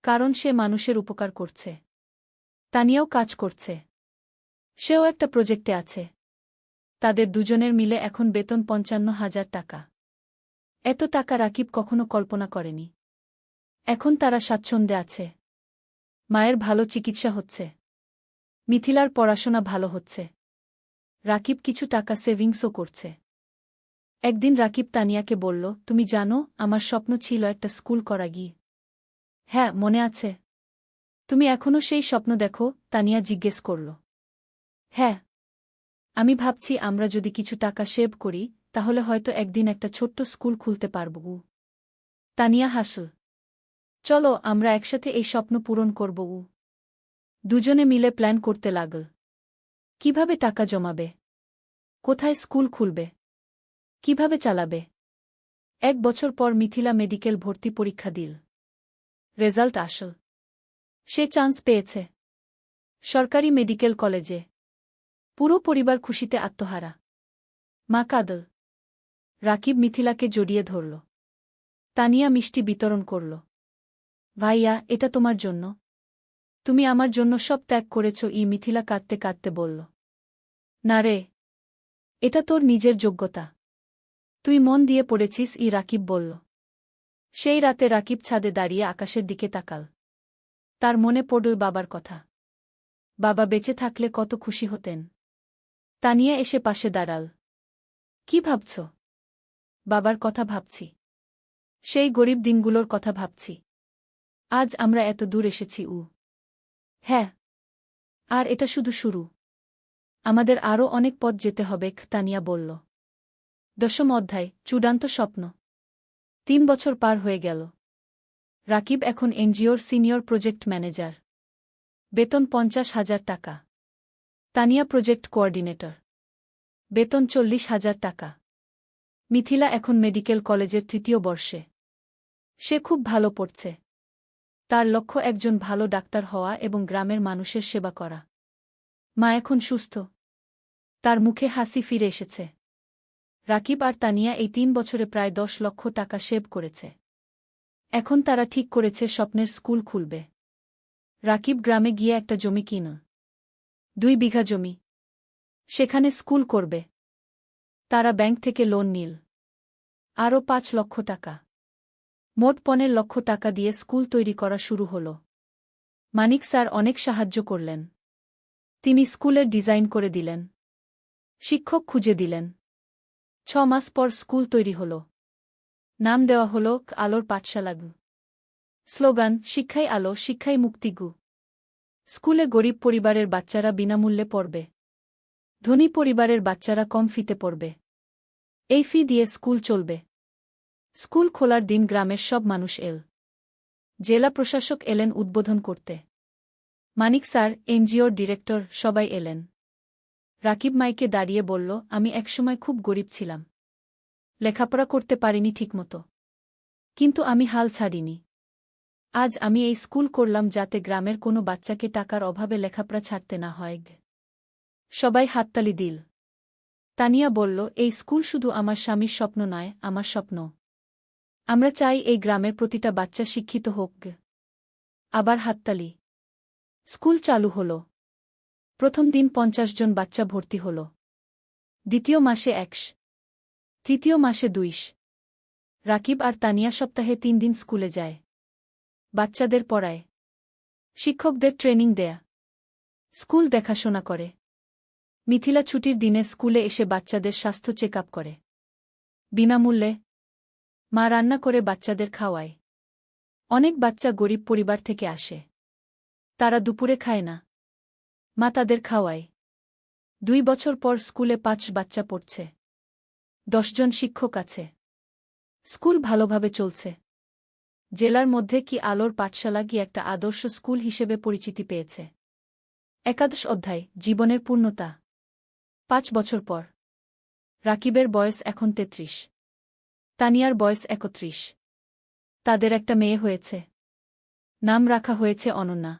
কারণ সে মানুষের উপকার করছে। তানিয়াও কাজ করছে। সেও একটা প্রজেক্টে আছে। তাদের দুজনের মিলে এখন বেতন 55,000 টাকা। এত টাকা রাকিব কখনো কল্পনা করেনি। এখন তারা স্বাচ্ছন্দ্যে আছে। মায়ের ভালো চিকিৎসা হচ্ছে। মিথিলার পড়াশোনা ভালো হচ্ছে। রাকিব কিছু টাকা সেভিংসও করছে। একদিন রাকিব তানিয়াকে বলল, তুমি জানো আমার স্বপ্ন ছিল একটা স্কুল করা গিয়ে। হ্যাঁ, মনে আছে। তুমি এখনও সেই স্বপ্ন দেখো? তানিয়া জিজ্ঞেস করল। হ্যাঁ, আমি ভাবছি আমরা যদি কিছু টাকা সেভ করি তাহলে হয়তো একদিন একটা ছোট্ট স্কুল খুলতে পারব। তানিয়া হাসল। চলো আমরা একসাথে এই স্বপ্ন পূরণ করব। দুজনে মিলে প্ল্যান করতে লাগল। কিভাবে টাকা জমাবে, কোথায় স্কুল খুলবে, কিভাবে চালাবে। 1 বছর পর মিথিলা মেডিকেল ভর্তি পরীক্ষা দিল। রেজাল্ট আসল। সে চান্স পেয়েছে সরকারি মেডিকেল কলেজে। পুরো পরিবার খুশিতে আত্মহারা। মা কাঁদল। রাকিব মিথিলাকে জড়িয়ে ধরল। তানিয়া মিষ্টি বিতরণ করল। ভাইয়া, এটা তোমার জন্য। তুমি আমার জন্য সব ত্যাগ করেছ। মিথিলা কাঁদতে কাঁদতে বলল। না রে, এটা তোর নিজের যোগ্যতা। তুই মন দিয়ে পড়েছিস। রাকিব বলল। সেই রাতে রাকিব ছাদে দাঁড়িয়ে আকাশের দিকে তাকাল। তার মনে পড়ল বাবার কথা। বাবা বেঁচে থাকলে কত খুশি হতেন। তানিয়া এসে পাশে দাঁড়াল। কি ভাবছ? বাবার কথা ভাবছি। সেই গরিব দিনগুলোর কথা ভাবছি। আজ আমরা এত দূর এসেছি। হ্যাঁ, আর এটা শুধু শুরু। আমাদের আরও অনেক পথ যেতে হবে। তানিয়া বলল। 10ম অধ্যায়, চূড়ান্ত স্বপ্ন। 3 বছর পার হয়ে গেল। রাকিব এখন এনজিওর সিনিয়র প্রজেক্ট ম্যানেজার। বেতন 50,000 টাকা। Tania project coordinator. বেতন 40,000 টাকা। মিথিলা এখন মেডিকেল কলেজের 3য় বর্ষে। সে খুব ভালো পড়ছে। তার লক্ষ্য একজন ভালো ডাক্তার হওয়া এবং গ্রামের মানুষের সেবা করা। মা এখন সুস্থ। তার মুখে হাসি ফিরে এসেছে। রাকিব আর তানিয়া এই 3 বছরে প্রায় 10 লক্ষ টাকা সেভ করেছে। এখন তারা ঠিক করেছে স্বপ্নের স্কুল খুলবে। রাকিব গ্রামে গিয়ে একটা জমি কিনল। 2 বিঘা জমি। সেখানে স্কুল করবে। তারা ব্যাংক থেকে লোন নিল। আরও 5 লক্ষ টাকা। মোট 15 লক্ষ টাকা দিয়ে স্কুল তৈরি করা শুরু হল। মানিক স্যার অনেক সাহায্য করলেন। তিনি স্কুলের ডিজাইন করে দিলেন, শিক্ষক খুঁজে দিলেন। 6 মাস পর স্কুল তৈরি হল। নাম দেওয়া হল আলোর পাঠশালা। স্লোগান, শিক্ষাই আলো, শিক্ষাই মুক্তি। স্কুলে গরিব পরিবারের বাচ্চারা বিনামূল্যে পড়বে। ধনী পরিবারের বাচ্চারা কম ফিতে পড়বে। এই ফি দিয়ে স্কুল চলবে। স্কুল খোলার দিন গ্রামের সব মানুষ এল। জেলা প্রশাসক এলেন উদ্বোধন করতে। মানিক স্যার, এনজিওর ডিরেক্টর, সবাই এলেন। রাকিব মাইকে দাঁড়িয়ে বলল, আমি একসময় খুব গরিব ছিলাম। লেখাপড়া করতে পারিনি ঠিকমতো। কিন্তু আমি হাল ছাড়িনি। আজ আমি এই স্কুল করলাম যাতে গ্রামের কোনো বাচ্চাকে টাকার অভাবে লেখাপড়া ছাড়তে না হয়। সবাই হাততালি দিল। তানিয়া বলল, এই স্কুল শুধু আমার স্বামীর স্বপ্ন নয়, আমার স্বপ্ন। আমরা চাই এই গ্রামের প্রতিটা বাচ্চা শিক্ষিত হোক। আবার হাততালি। স্কুল চালু হল। প্রথম দিন 50 জন বাচ্চা ভর্তি হল। দ্বিতীয় মাসে 100। তৃতীয় মাসে 200। রাকিব আর তানিয়া সপ্তাহে 3 দিন স্কুলে যায়। বাচ্চাদের পড়ায়, শিক্ষকদের ট্রেনিং দেয়া, স্কুল দেখাশোনা করে। মিথিলা ছুটির দিনে স্কুলে এসে বাচ্চাদের স্বাস্থ্য চেক আপ করে বিনামূল্যে। মা রান্না করে বাচ্চাদের খাওয়ায়। অনেক বাচ্চা গরিব পরিবার থেকে আসে, তারা দুপুরে খায় না, মা তাদের খাওয়ায়। 2 বছর পর স্কুলে 5 বাচ্চা পড়ছে, 10 জন শিক্ষক আছে, স্কুল ভালোভাবে চলছে। জেলার মধ্যে কি আলোর পাঠশালা কি একটা আদর্শ স্কুল হিসেবে পরিচিতি পেয়েছে। একাদশ অধ্যায়, জীবনের পূর্ণতা। 5 বছর পর রাকিবের বয়স এখন 33, তানিয়ার বয়স 31। তাদের একটা মেয়ে হয়েছে, নাম রাখা হয়েছে অনন্যা।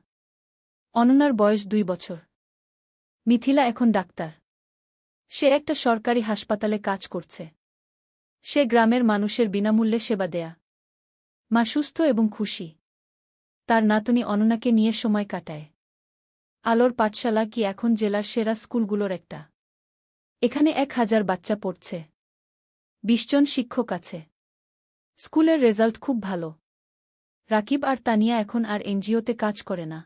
অনন্যার বয়স 2 বছর। মিথিলা এখন ডাক্তার, সে একটা সরকারি হাসপাতালে কাজ করছে। সে গ্রামের মানুষের বিনামূল্যে সেবা দেয়া। মা সুস্থ এবং খুশি, তার নাতনি অনন্যাকে নিয়ে সময় কাটায়। আলোর পাঠশালা কি এখন জেলার সেরা স্কুলগুলোর একটা। এখানে 1000 বাচ্চা পড়ছে, 20 জন শিক্ষক আছে। স্কুলের রেজাল্ট খুব ভালো। রাকিব আর তানিয়া এখন আর এনজিওতে কাজ করে না,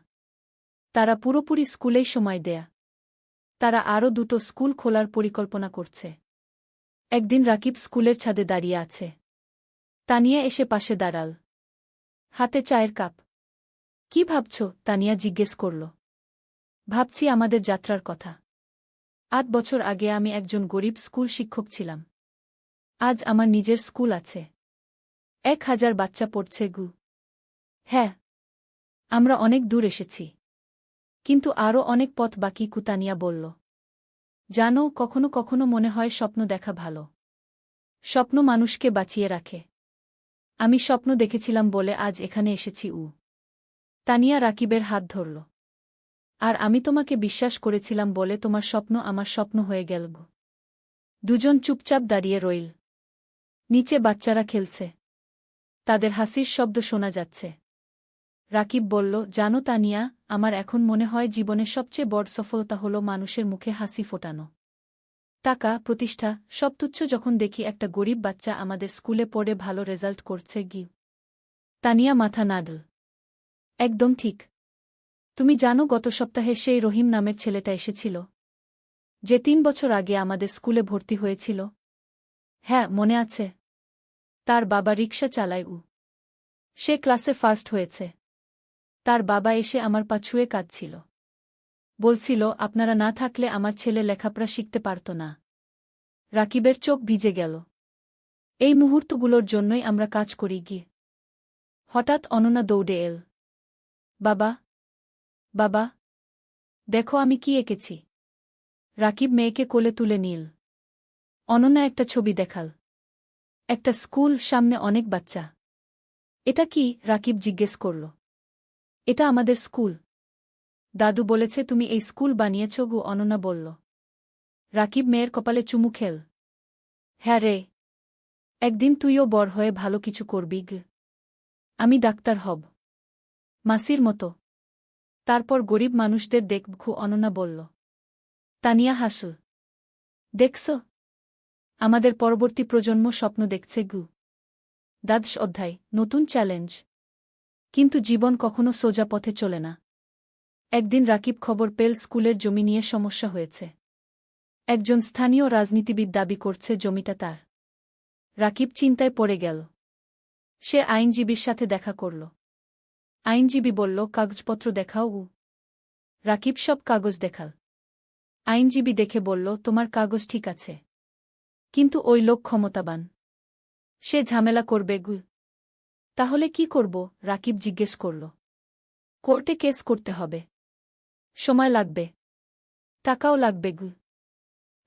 তারা পুরোপুরি স্কুলেই সময় দেয়া। তারা আরও 2টো স্কুল খোলার পরিকল্পনা করছে। একদিন রাকিব স্কুলের ছাদে দাঁড়িয়ে আছে। তানিয়া এসে পাশে দাঁড়াল, হাতে চায়ের কাপ। কি ভাবছ? তানিয়া জিজ্ঞেস করল। ভাবছি আমাদের যাত্রার কথা। 8 বছর আগে আমি একজন গরিব স্কুল শিক্ষক ছিলাম, আজ আমার নিজের স্কুল আছে, 1000 বাচ্চা পড়ছে গু। হ্যাঁ, আমরা অনেক দূর এসেছি, কিন্তু আরও অনেক পথ বাকি, তানিয়া বলল। জানো, কখনো কখনো মনে হয় স্বপ্ন দেখা ভালো। স্বপ্ন মানুষকে বাঁচিয়ে রাখে। আমি স্বপ্ন দেখেছিলাম বলে আজ এখানে এসেছি। তানিয়া রাকিবের হাত ধরল। আর আমি তোমাকে বিশ্বাস করেছিলাম বলে তোমার স্বপ্ন আমার স্বপ্ন হয়ে গেল। দুজন চুপচাপ দাঁড়িয়ে রইল। নিচে বাচ্চারা খেলছে, তাদের হাসির শব্দ শোনা যাচ্ছে। রাকিব বলল, জানো তানিয়া, আমার এখন মনে হয় জীবনের সবচেয়ে বড় সফলতা হল মানুষের মুখে হাসি ফোটানো। টাকা, প্রতিষ্ঠা সব তুচ্ছ যখন দেখি একটা গরিব বাচ্চা আমাদের স্কুলে পড়ে ভালো রেজাল্ট করছে। তানিয়া মাথা নাড়ল। একদম ঠিক। তুমি জানো, গত সপ্তাহে সেই রহিম নামের ছেলেটা এসেছিল, যে 3 বছর আগে আমাদের স্কুলে ভর্তি হয়েছিল? হ্যাঁ, মনে আছে। তার বাবা রিকশা চালায়। সে ক্লাসে ফার্স্ট হয়েছে। তার বাবা এসে আমার পা ছুঁয়ে কাঁদছিল, বলছিল আপনারা না থাকলে আমার ছেলে লেখাপড়া শিখতে পারত না। রাকিবের চোখ ভিজে গেল। এই মুহূর্তগুলোর জন্যই আমরা কাজ করি। হঠাৎ অনন্যা দৌড়ে এল। বাবা, বাবা, দেখো আমি কি এঁকেছি। রাকিব মেয়েকে কোলে তুলে নিল। অনন্যা একটা ছবি দেখাল। একটা স্কুল, সামনে অনেক বাচ্চা। এটা কি? রাকিব জিজ্ঞেস করল। এটা আমাদের স্কুল। দাদু বলেছে তুমি এই স্কুল বানিয়েছ। অনন্যা বলল। রাকিব মেয়ের কপালে চুমু খেল। হ্যাঁ রে, একদিন তুইও বড় হয়ে ভালো কিছু করবি। আমি ডাক্তার হব, মাসির মতো। তারপর গরিব মানুষদের দেখব। অনন্যা বলল। তানিয়া হাসল। দেখছ, আমাদের পরবর্তী প্রজন্ম স্বপ্ন দেখছে। দ্বাদশ অধ্যায়, নতুন চ্যালেঞ্জ। কিন্তু জীবন কখনো সোজা পথে চলে না। একদিন রাকিব খবর পেল স্কুলের জমি নিয়ে সমস্যা হয়েছে। একজন স্থানীয় রাজনীতিবিদ দাবি করছে জমিটা তার। রাকিব চিন্তায় পড়ে গেল। সে আইনজীবীর সাথে দেখা করল। আইনজীবী বলল, কাগজপত্র দেখাও। রাকিব সব কাগজ দেখাল। আইনজীবী দেখে বলল, তোমার কাগজ ঠিক আছে, কিন্তু ওই লোক ক্ষমতাবান, সে ঝামেলা করবে। তাহলে কি করব? রাকিব জিজ্ঞেস করল। কোর্টে কেস করতে হবে, সময় লাগবে, টাকাও লাগবে।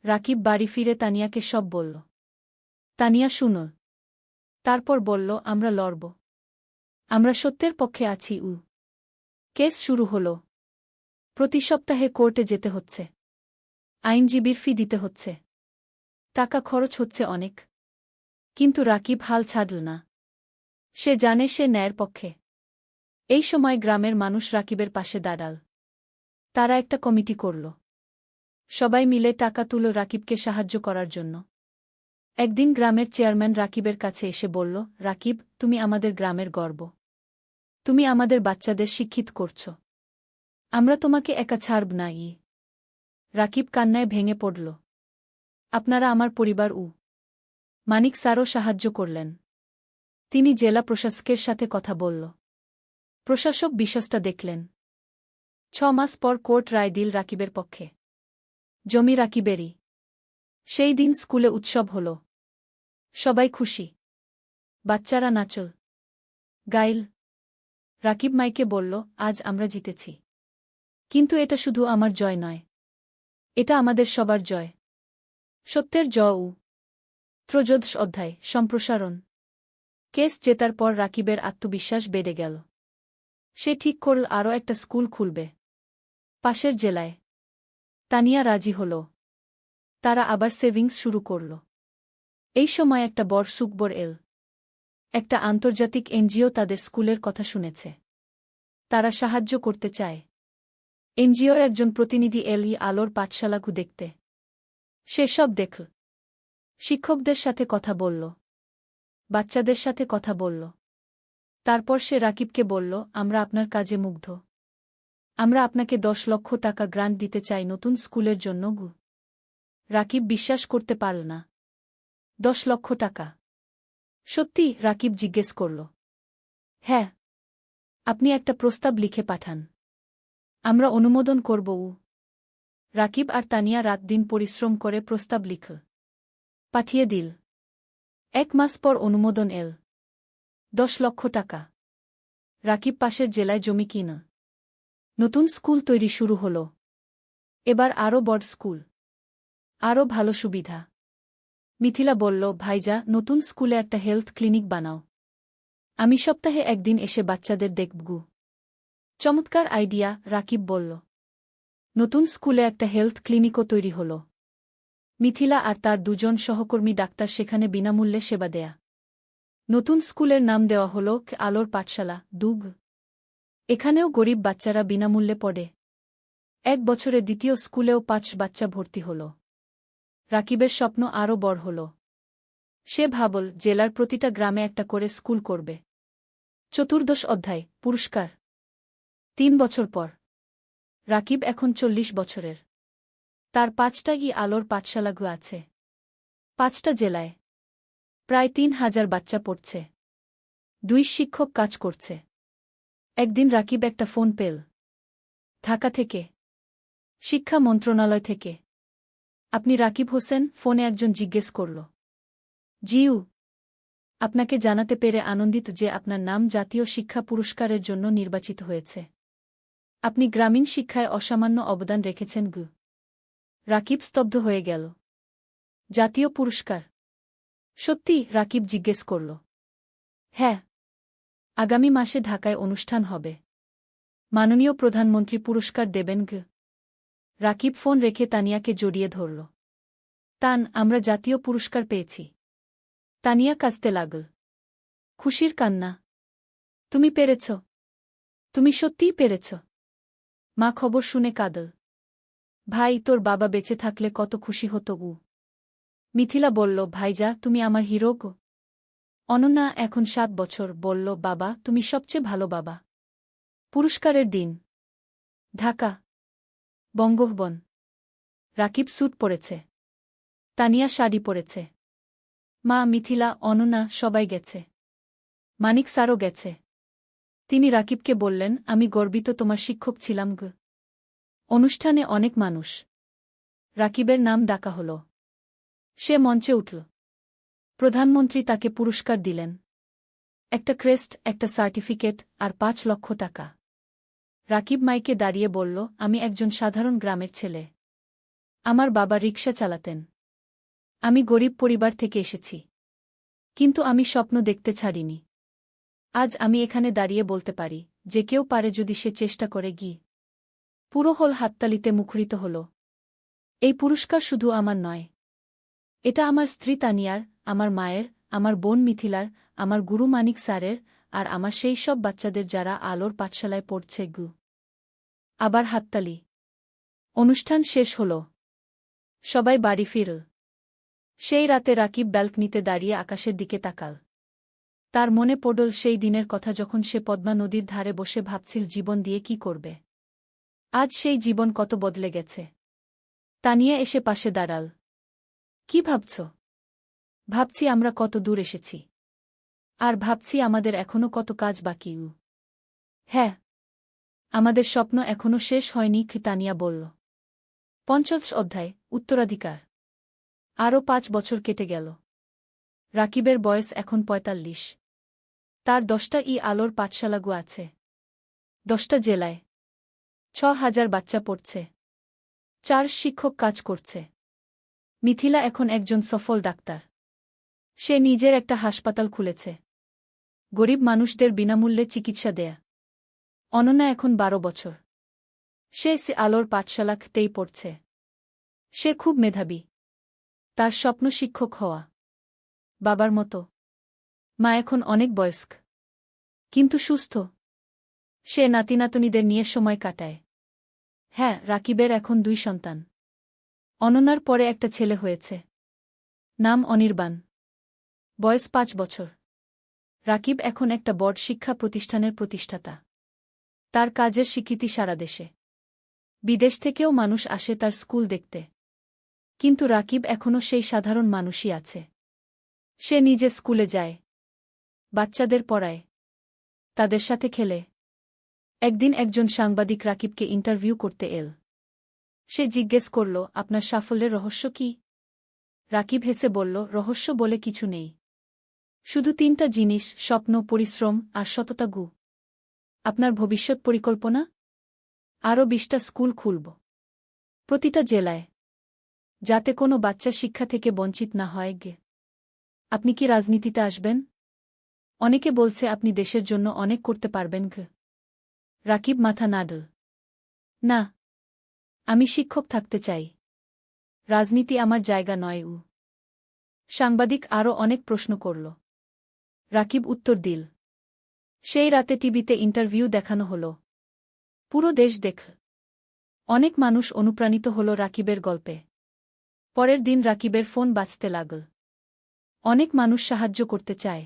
রাকিব বাড়ি ফিরে তানিয়াকে সব বলল। তানিয়া শুনল। তারপর বলল, আমরা লড়ব, আমরা সত্যের পক্ষে আছি। কেস শুরু হল। প্রতি সপ্তাহে কোর্টে যেতে হচ্ছে, আইনজীবীর ফি দিতে হচ্ছে, টাকা খরচ হচ্ছে অনেক। কিন্তু রাকিব হাল ছাড়ল না। সে জানে সে ন্যায়ের পক্ষে। এই সময় গ্রামের মানুষ রাকিবের পাশে দাঁড়াল। তারা একটা কমিটি করল। সবাই মিলে টাকা তুলো রাকিবকে সাহায্য করার জন্য। একদিন গ্রামের চেয়ারম্যান রাকিবের কাছে এসে বলল, রাকিব, তুমি আমাদের গ্রামের গর্ব। তুমি আমাদের বাচ্চাদের শিক্ষিত করছ। আমরা তোমাকে একা ছাড়ব না। রাকিব কান্নায় ভেঙে পড়ল। আপনারা আমার পরিবার। মানিক স্যারও সাহায্য করলেন। তিনি জেলা প্রশাসকের সাথে কথা বলল। প্রশাসক বিষয়টা দেখলেন। 6 মাস পর কোর্ট রায় দিল রাকিবের পক্ষে। জমি রাকিবেরই। সেই দিন স্কুলে উৎসব হল। সবাই খুশি। বাচ্চারা নাচল গাইল। রাকিব মাইকে বলল, আজ আমরা জিতেছি। কিন্তু এটা শুধু আমার জয় নয়, এটা আমাদের সবার জয়। সত্যের জয়। ত্রয়োদশ অধ্যায় সম্প্রসারণ। কেস জেতার পর রাকিবের আত্মবিশ্বাস বেড়ে গেল। সে ঠিক করল আরও একটা স্কুল খুলবে, পাশের জেলায়। তানিয়া রাজি হল। তারা আবার সেভিংস শুরু করল। এই সময় একটা বড় সুখবর এল। একটা আন্তর্জাতিক এনজিও তাদের স্কুলের কথা শুনেছে। তারা সাহায্য করতে চায়। এনজিওর একজন প্রতিনিধি এল আলোর পাঠশালাগু দেখতে। সে সব দেখল। শিক্ষকদের সাথে কথা বলল, বাচ্চাদের সাথে কথা বলল। তারপর সে রাকিবকে বলল, আমরা আপনার কাজে মুগ্ধ। আমরা আপনাকে 10 লক্ষ টাকা গ্রান্ট দিতে চাই নতুন স্কুলের জন্য। রাকিব বিশ্বাস করতে পারল না। 10 লক্ষ টাকা? সত্যি? রাকিব জিজ্ঞেস করল। হ্যাঁ। আপনি একটা প্রস্তাব লিখে পাঠান, আমরা অনুমোদন করব। রাকিব আর তানিয়া রাত দিন পরিশ্রম করে প্রস্তাব লিখল। পাঠিয়ে দিল। 1 মাস পর অনুমোদন এল। 10 লক্ষ টাকা। রাকিব পাশের জেলায় জমি কিনা। নতুন স্কুল তৈরি শুরু হল। এবার আরও বড় স্কুল, আরও ভালো সুবিধা। মিথিলা বলল, ভাইজা, নতুন স্কুলে একটা হেলথ ক্লিনিক বানাও। আমি সপ্তাহে একদিন এসে বাচ্চাদের দেখব। চমৎকার আইডিয়া, রাকিব বলল। নতুন স্কুলে একটা হেলথ ক্লিনিকও তৈরি হল। মিথিলা আর তার 2 জন সহকর্মী ডাক্তার সেখানে বিনামূল্যে সেবা দেয়া। নতুন স্কুলের নাম দেওয়া হল আলোর পাঠশালা, দুগ। এখানেও গরিব বাচ্চারা বিনামূল্যে পড়ে। 1 বছরে দ্বিতীয় স্কুলেও 5 বাচ্চা ভর্তি হল। রাকিবের স্বপ্ন আরও বড় হল। সে ভাবল, জেলার প্রতিটা গ্রামে একটা করে স্কুল করবে। চতুর্দশ অধ্যায় পুরস্কার। 3 বছর পর। রাকিব এখন 40 বছরের। তার 5টা আলোর পাঠশালাগু আছে। 5টা জেলায়। প্রায় 3000 বাচ্চা পড়ছে। 2 শিক্ষক কাজ করছে। একদিন রাকিব একটা ফোন পেল। ঢাকা থেকে। শিক্ষা মন্ত্রণালয় থেকে। আপনি রাকিব হোসেন? ফোনে একজন জিজ্ঞেস করল। জিউ। আপনাকে জানাতে পেরে আনন্দিত যে আপনার নাম জাতীয় শিক্ষা পুরস্কারের জন্য নির্বাচিত হয়েছে। আপনি গ্রামীণ শিক্ষায় অসামান্য অবদান রেখেছেন। রাকিব স্তব্ধ হয়ে গেল। জাতীয় পুরস্কার? সত্যি? রাকিব জিজ্ঞেস করল। হ্যাঁ। আগামী মাসে ঢাকায় অনুষ্ঠান হবে। মাননীয় প্রধানমন্ত্রী পুরস্কার দেবেন। রাকিব ফোন রেখে তানিয়াকে জড়িয়ে ধরল। তান, আমরা জাতীয় পুরস্কার পেয়েছি। তানিয়া কাঁদতে লাগল। খুশির কান্না। তুমি পেরেছ। তুমি সত্যিই পেরেছ। মা খবর শুনে কাঁদল। ভাই, তোর বাবা বেঁচে থাকলে কত খুশি হতো। মিথিলা বলল, ভাইজা, তুমি আমার হিরো গো। অনন্যা, এখন 7 বছর, বলল, বাবা, তুমি সবচেয়ে ভালো বাবা। পুরস্কারের দিন। ঢাকা, বঙ্গভবন। রাকিব স্যুট পরেছে। তানিয়া শাড়ি পরেছে। মা, মিথিলা, অনন্যা সবাই গেছে। মানিক স্যারও গেছে। তিনি রাকিবকে বললেন, আমি গর্বিত তোমার শিক্ষক ছিলাম। অনুষ্ঠানে অনেক মানুষ। রাকিবের নাম ডাকা হল। সে মঞ্চে উঠল। প্রধানমন্ত্রী তাকে পুরস্কার দিলেন। একটা ক্রেস্ট, একটা সার্টিফিকেট আর 5 লক্ষ টাকা। রাকিব মাইকে দাঁড়িয়ে বলল, আমি একজন সাধারণ গ্রামের ছেলে। আমার বাবা রিকশা চালাতেন। আমি গরিব পরিবার থেকে এসেছি। কিন্তু আমি স্বপ্ন দেখতে ছাড়িনি। আজ আমি এখানে দাঁড়িয়ে বলতে পারি, যে কেউ পারে যদি সে চেষ্টা করে। পুরো হল হাততালিতে মুখরিত হল। এই পুরস্কার শুধু আমার নয়। এটা আমার স্ত্রী তানিয়ার, আমার মায়ের, আমার বোন মিথিলার, আমার গুরু মানিক স্যারের, আর আমার সেই সব বাচ্চাদের যারা আলোর পাঠশালায় পড়ছে। আবার হাততালি। অনুষ্ঠান শেষ হল। সবাই বাড়ি ফিরল। সেই রাতে রাকিব ব্যালকনিতে দাঁড়িয়ে আকাশের দিকে তাকাল। তার মনে পড়ল সেই দিনের কথা যখন সে পদ্মা নদীর ধারে বসে ভাবছিল জীবন দিয়ে কি করবে। আজ সেই জীবন কত বদলে গেছে। তানিয়া এসে পাশে দাঁড়াল। কি ভাবছ? ভাবছি আমরা কত দূর এসেছি। আর ভাবছি আমাদের এখনো কত কাজ বাকি। হ্যাঁ, আমাদের স্বপ্ন এখনো শেষ হয়নি, তানিয়া বলল। ৫০ অধ্যায়, উত্তরাধিকার। আরও ৫ বছর কেটে গেল। রাকিবের বয়স এখন ৪৫। তার ১০টা আলোর পাঠশালাগু আছে। ১০টা জেলায় ৬,০০০ বাচ্চা পড়ছে। ৪ শিক্ষক কাজ করছে। মিথিলা এখন একজন সফল ডাক্তার। সে নিজের একটা হাসপাতাল খুলেছে। গরিব মানুষদের বিনামূল্যে চিকিৎসা দেয়া। অনন্যা এখন ১২ বছর। সে আলোর পাঠশালাতেই পড়ছে। সে খুব মেধাবী। তার স্বপ্ন শিক্ষক হওয়া। বাবার মতো। মা এখন অনেক বয়স্ক, কিন্তু সুস্থ। সে নাতিনাতনীদের নিয়ে সময় কাটায়। হ্যাঁ, রাকিবের এখন ২ সন্তান। অনন্যার পরে একটা ছেলে হয়েছে। নাম অনির্বাণ। বয়স ৫ বছর। রাকিব এখন একটা বড় শিক্ষা প্রতিষ্ঠানের প্রতিষ্ঠাতা। তার কাজের স্বীকৃতি সারা দেশে। বিদেশ থেকেও মানুষ আসে তার স্কুল দেখতে। কিন্তু রাকিব এখনও সেই সাধারণ মানুষই আছে। সে নিজে স্কুলে যায়, বাচ্চাদের পড়ায়, তাদের সাথে খেলে। একদিন একজন সাংবাদিক রাকিবকে ইন্টারভিউ করতে এল। সে জিজ্ঞেস করল, আপনার সাফল্যের রহস্য কি? রাকিব হেসে বলল, রহস্য বলে কিছু নেই। শুধু ৩টা জিনিস, স্বপ্ন, পরিশ্রম আর সততা। আপনার ভবিষ্যৎ পরিকল্পনা? আরও ২০টা স্কুল খুলব, প্রতিটা জেলায়, যাতে কোনো বাচ্চা শিক্ষা থেকে বঞ্চিত না হয়। আপনি কি রাজনীতিতে আসবেন? অনেকে বলছে আপনি দেশের জন্য অনেক করতে পারবেন। রাকিব মাথা নাড়ল। না, আমি শিক্ষক থাকতে চাই। রাজনীতি আমার জায়গা নয়। সাংবাদিক আরও অনেক প্রশ্ন করল। রাকিব উত্তর দিল। সেই রাতে টিভিতে ইন্টারভিউ দেখানো হল। পুরো দেশ দেখল। অনেক মানুষ অনুপ্রাণিত হল রাকিবের গল্পে। পরের দিন রাকিবের ফোন বাজতে লাগল। অনেক মানুষ সাহায্য করতে চায়,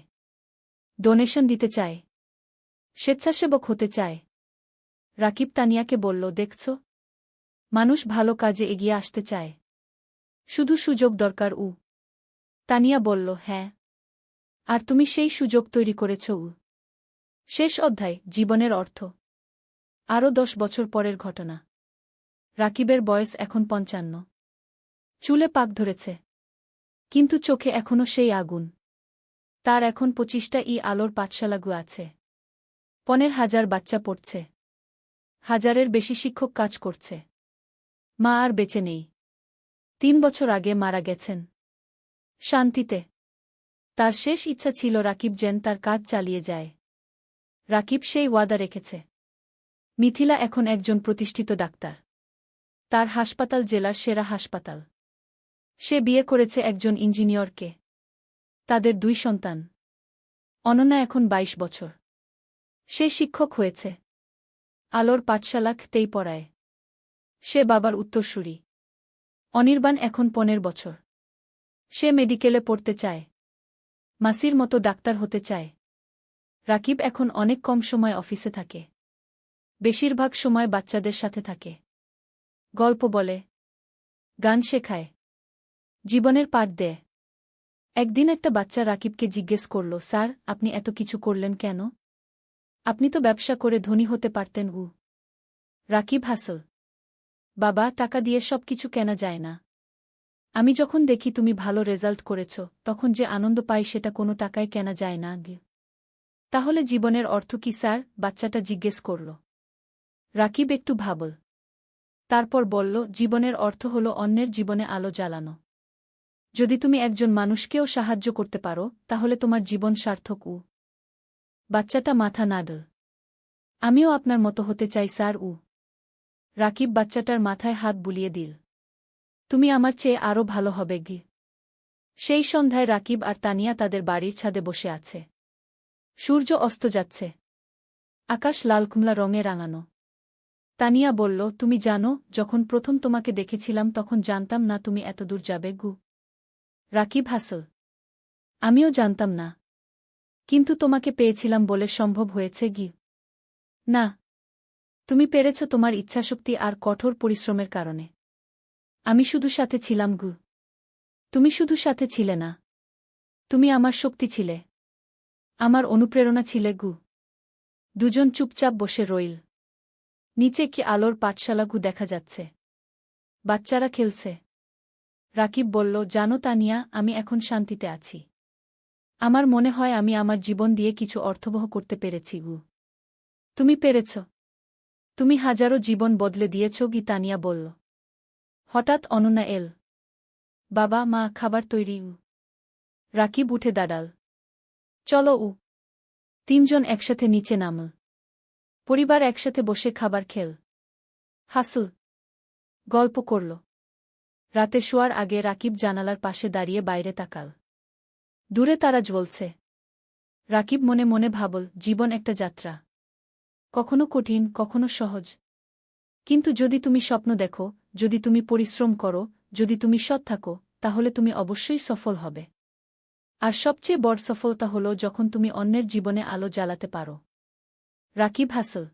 ডোনেশন দিতে চায়, স্বেচ্ছাসেবক হতে চায়। রাকিব তানিয়াকে বলল, দেখছ, মানুষ ভালো কাজে এগিয়ে আসতে চায়, শুধু সুযোগ দরকার। তানিয়া বলল, হ্যাঁ, আর তুমি সেই সুযোগ তৈরি করেছ। শেষ অধ্যায়, জীবনের অর্থ। আরও ১০ বছর পরের ঘটনা। রাকিবের বয়স এখন ৫৫। চুলে পাক ধরেছে, কিন্তু চোখে এখনও সেই আগুন। তার এখন ২৫টা আলোর পাঠশালাগু আছে। ১৫,০০০ বাচ্চা পড়ছে। ১,০০০-এর বেশি শিক্ষক কাজ করছে। মা আর বেঁচে নেই। ৩ বছর আগে মারা গেছেন। শান্তিতে। তার শেষ ইচ্ছা ছিল রাকিব যেন তার কাজ চালিয়ে যায়। রাকিব সেই ওয়াদা রেখেছে। মিথিলা এখন একজন প্রতিষ্ঠিত ডাক্তার। তার হাসপাতাল জেলার সেরা হাসপাতাল। সে বিয়ে করেছে একজন ইঞ্জিনিয়রকে। তাদের ২ সন্তান। অনন্যা এখন ২২ বছর। সে শিক্ষক হয়েছে। আলোর পাঠশালাতেই পড়ায়। সে বাবার উত্তরসূরি। অনির্বাণ এখন ১৫ বছর। সে মেডিকেলে পড়তে চায়। মাসির মতো ডাক্তার হতে চায়। রাকিব এখন অনেক কম সময় অফিসে থাকে। বেশিরভাগ সময় বাচ্চাদের সাথে থাকে। গল্প বলে, গান শেখায়, জীবনের পাঠ দেয়। একদিন একটা বাচ্চা রাকিবকে জিজ্ঞেস করল, স্যার, আপনি এত কিছু করলেন কেন? আপনি তো ব্যবসা করে ধনী হতে পারতেন। রাকিব হাসল। বাবা, টাকা দিয়ে সব কিছু কেনা যায় না। আমি যখন দেখি তুমি ভালো রেজাল্ট করেছ, তখন যে আনন্দ পাই সেটা কোনো টাকায় কেনা যায় না। তাহলে জীবনের অর্থ কি স্যার? বাচ্চাটা জিজ্ঞেস করল। রাকিব একটু ভাবল। তারপর বলল, জীবনের অর্থ হল অন্যের জীবনে আলো জ্বালানো। যদি তুমি একজন মানুষকেও সাহায্য করতে পারো, তাহলে তোমার জীবন সার্থক। বাচ্চাটা মাথা নাড়ল। আমিও আপনার মতো হতে চাই স্যার। রাকিব বাচ্চাটার মাথায় হাত বুলিয়ে দিল। তুমি আমার চেয়ে আরও ভালো হবে। সেই সন্ধ্যায় রাকিব আর তানিয়া তাদের বাড়ির ছাদে বসে আছে। সূর্য অস্ত যাচ্ছে। আকাশ লাল কুমলা রঙে রাঙানো। তানিয়া বলল, তুমি জানো, যখন প্রথম তোমাকে দেখেছিলাম তখন জানতাম না তুমি এত দূর যাবে। রাকিব হাসল। আমিও জানতাম না। কিন্তু তোমাকে পেয়েছিলাম বলে সম্ভব হয়েছে কি? না, তুমি পেরেছ তোমার ইচ্ছাশক্তি আর কঠোর পরিশ্রমের কারণে। আমি শুধু সাথে ছিলাম গু। তুমি শুধু সাথে ছিলে না, তুমি আমার শক্তি ছিলে, আমার অনুপ্রেরণা ছিলে গু। দুজন চুপচাপ বসে রইল। নিচে কি আলোর পাঠশালা গু দেখা যাচ্ছে। বাচ্চারা খেলছে। রাকিব বলল, জানো তানিয়া, আমি এখন শান্তিতে আছি। আমার মনে হয় আমি আমার জীবন দিয়ে কিছু অর্থবহ করতে পেরেছি গু। তুমি পেরেছ। তুমি হাজারো জীবন বদলে দিয়েছ গি, তানিয়া বলল। হঠাৎ অনন্যা এল। বাবা, মা, খাবার তৈরি। রাকিব উঠে দাঁড়াল। চলো। তিনজন একসাথে নিচে নামল। পরিবার একসাথে বসে খাবার খেল, হাসল, গল্প করল। রাতে শোয়ার আগে রাকিব জানালার পাশে দাঁড়িয়ে বাইরে তাকাল। দূরে তারা জ্বলছে। রাকিব মনে মনে ভাবল, জীবন একটা যাত্রা, কখনো কঠিন, কখনো সহজ। কিন্তু যদি তুমি স্বপ্ন দেখো, যদি তুমি পরিশ্রম করো, যদি তুমি সৎ থাকো, তাহলে তুমি অবশ্যই সফল হবে। আর সবচেয়ে বড় সফলতা হলো যখন তুমি অন্যের জীবনে আলো জ্বালাতে পারো। রাকিব হাসল।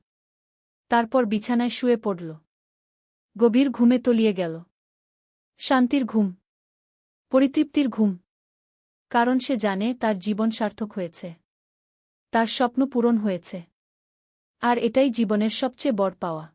তারপর বিছানায় শুয়ে পড়ল। গভীর ঘুমে তলিয়ে গেল। শান্তির ঘুম, পরিতৃপ্তির ঘুম। কারণ সে জানে তার জীবন সার্থক হয়েছে, তার স্বপ্ন পূরণ হয়েছে। আর এটাই জীবনের সবচেয়ে বড় পাওয়া।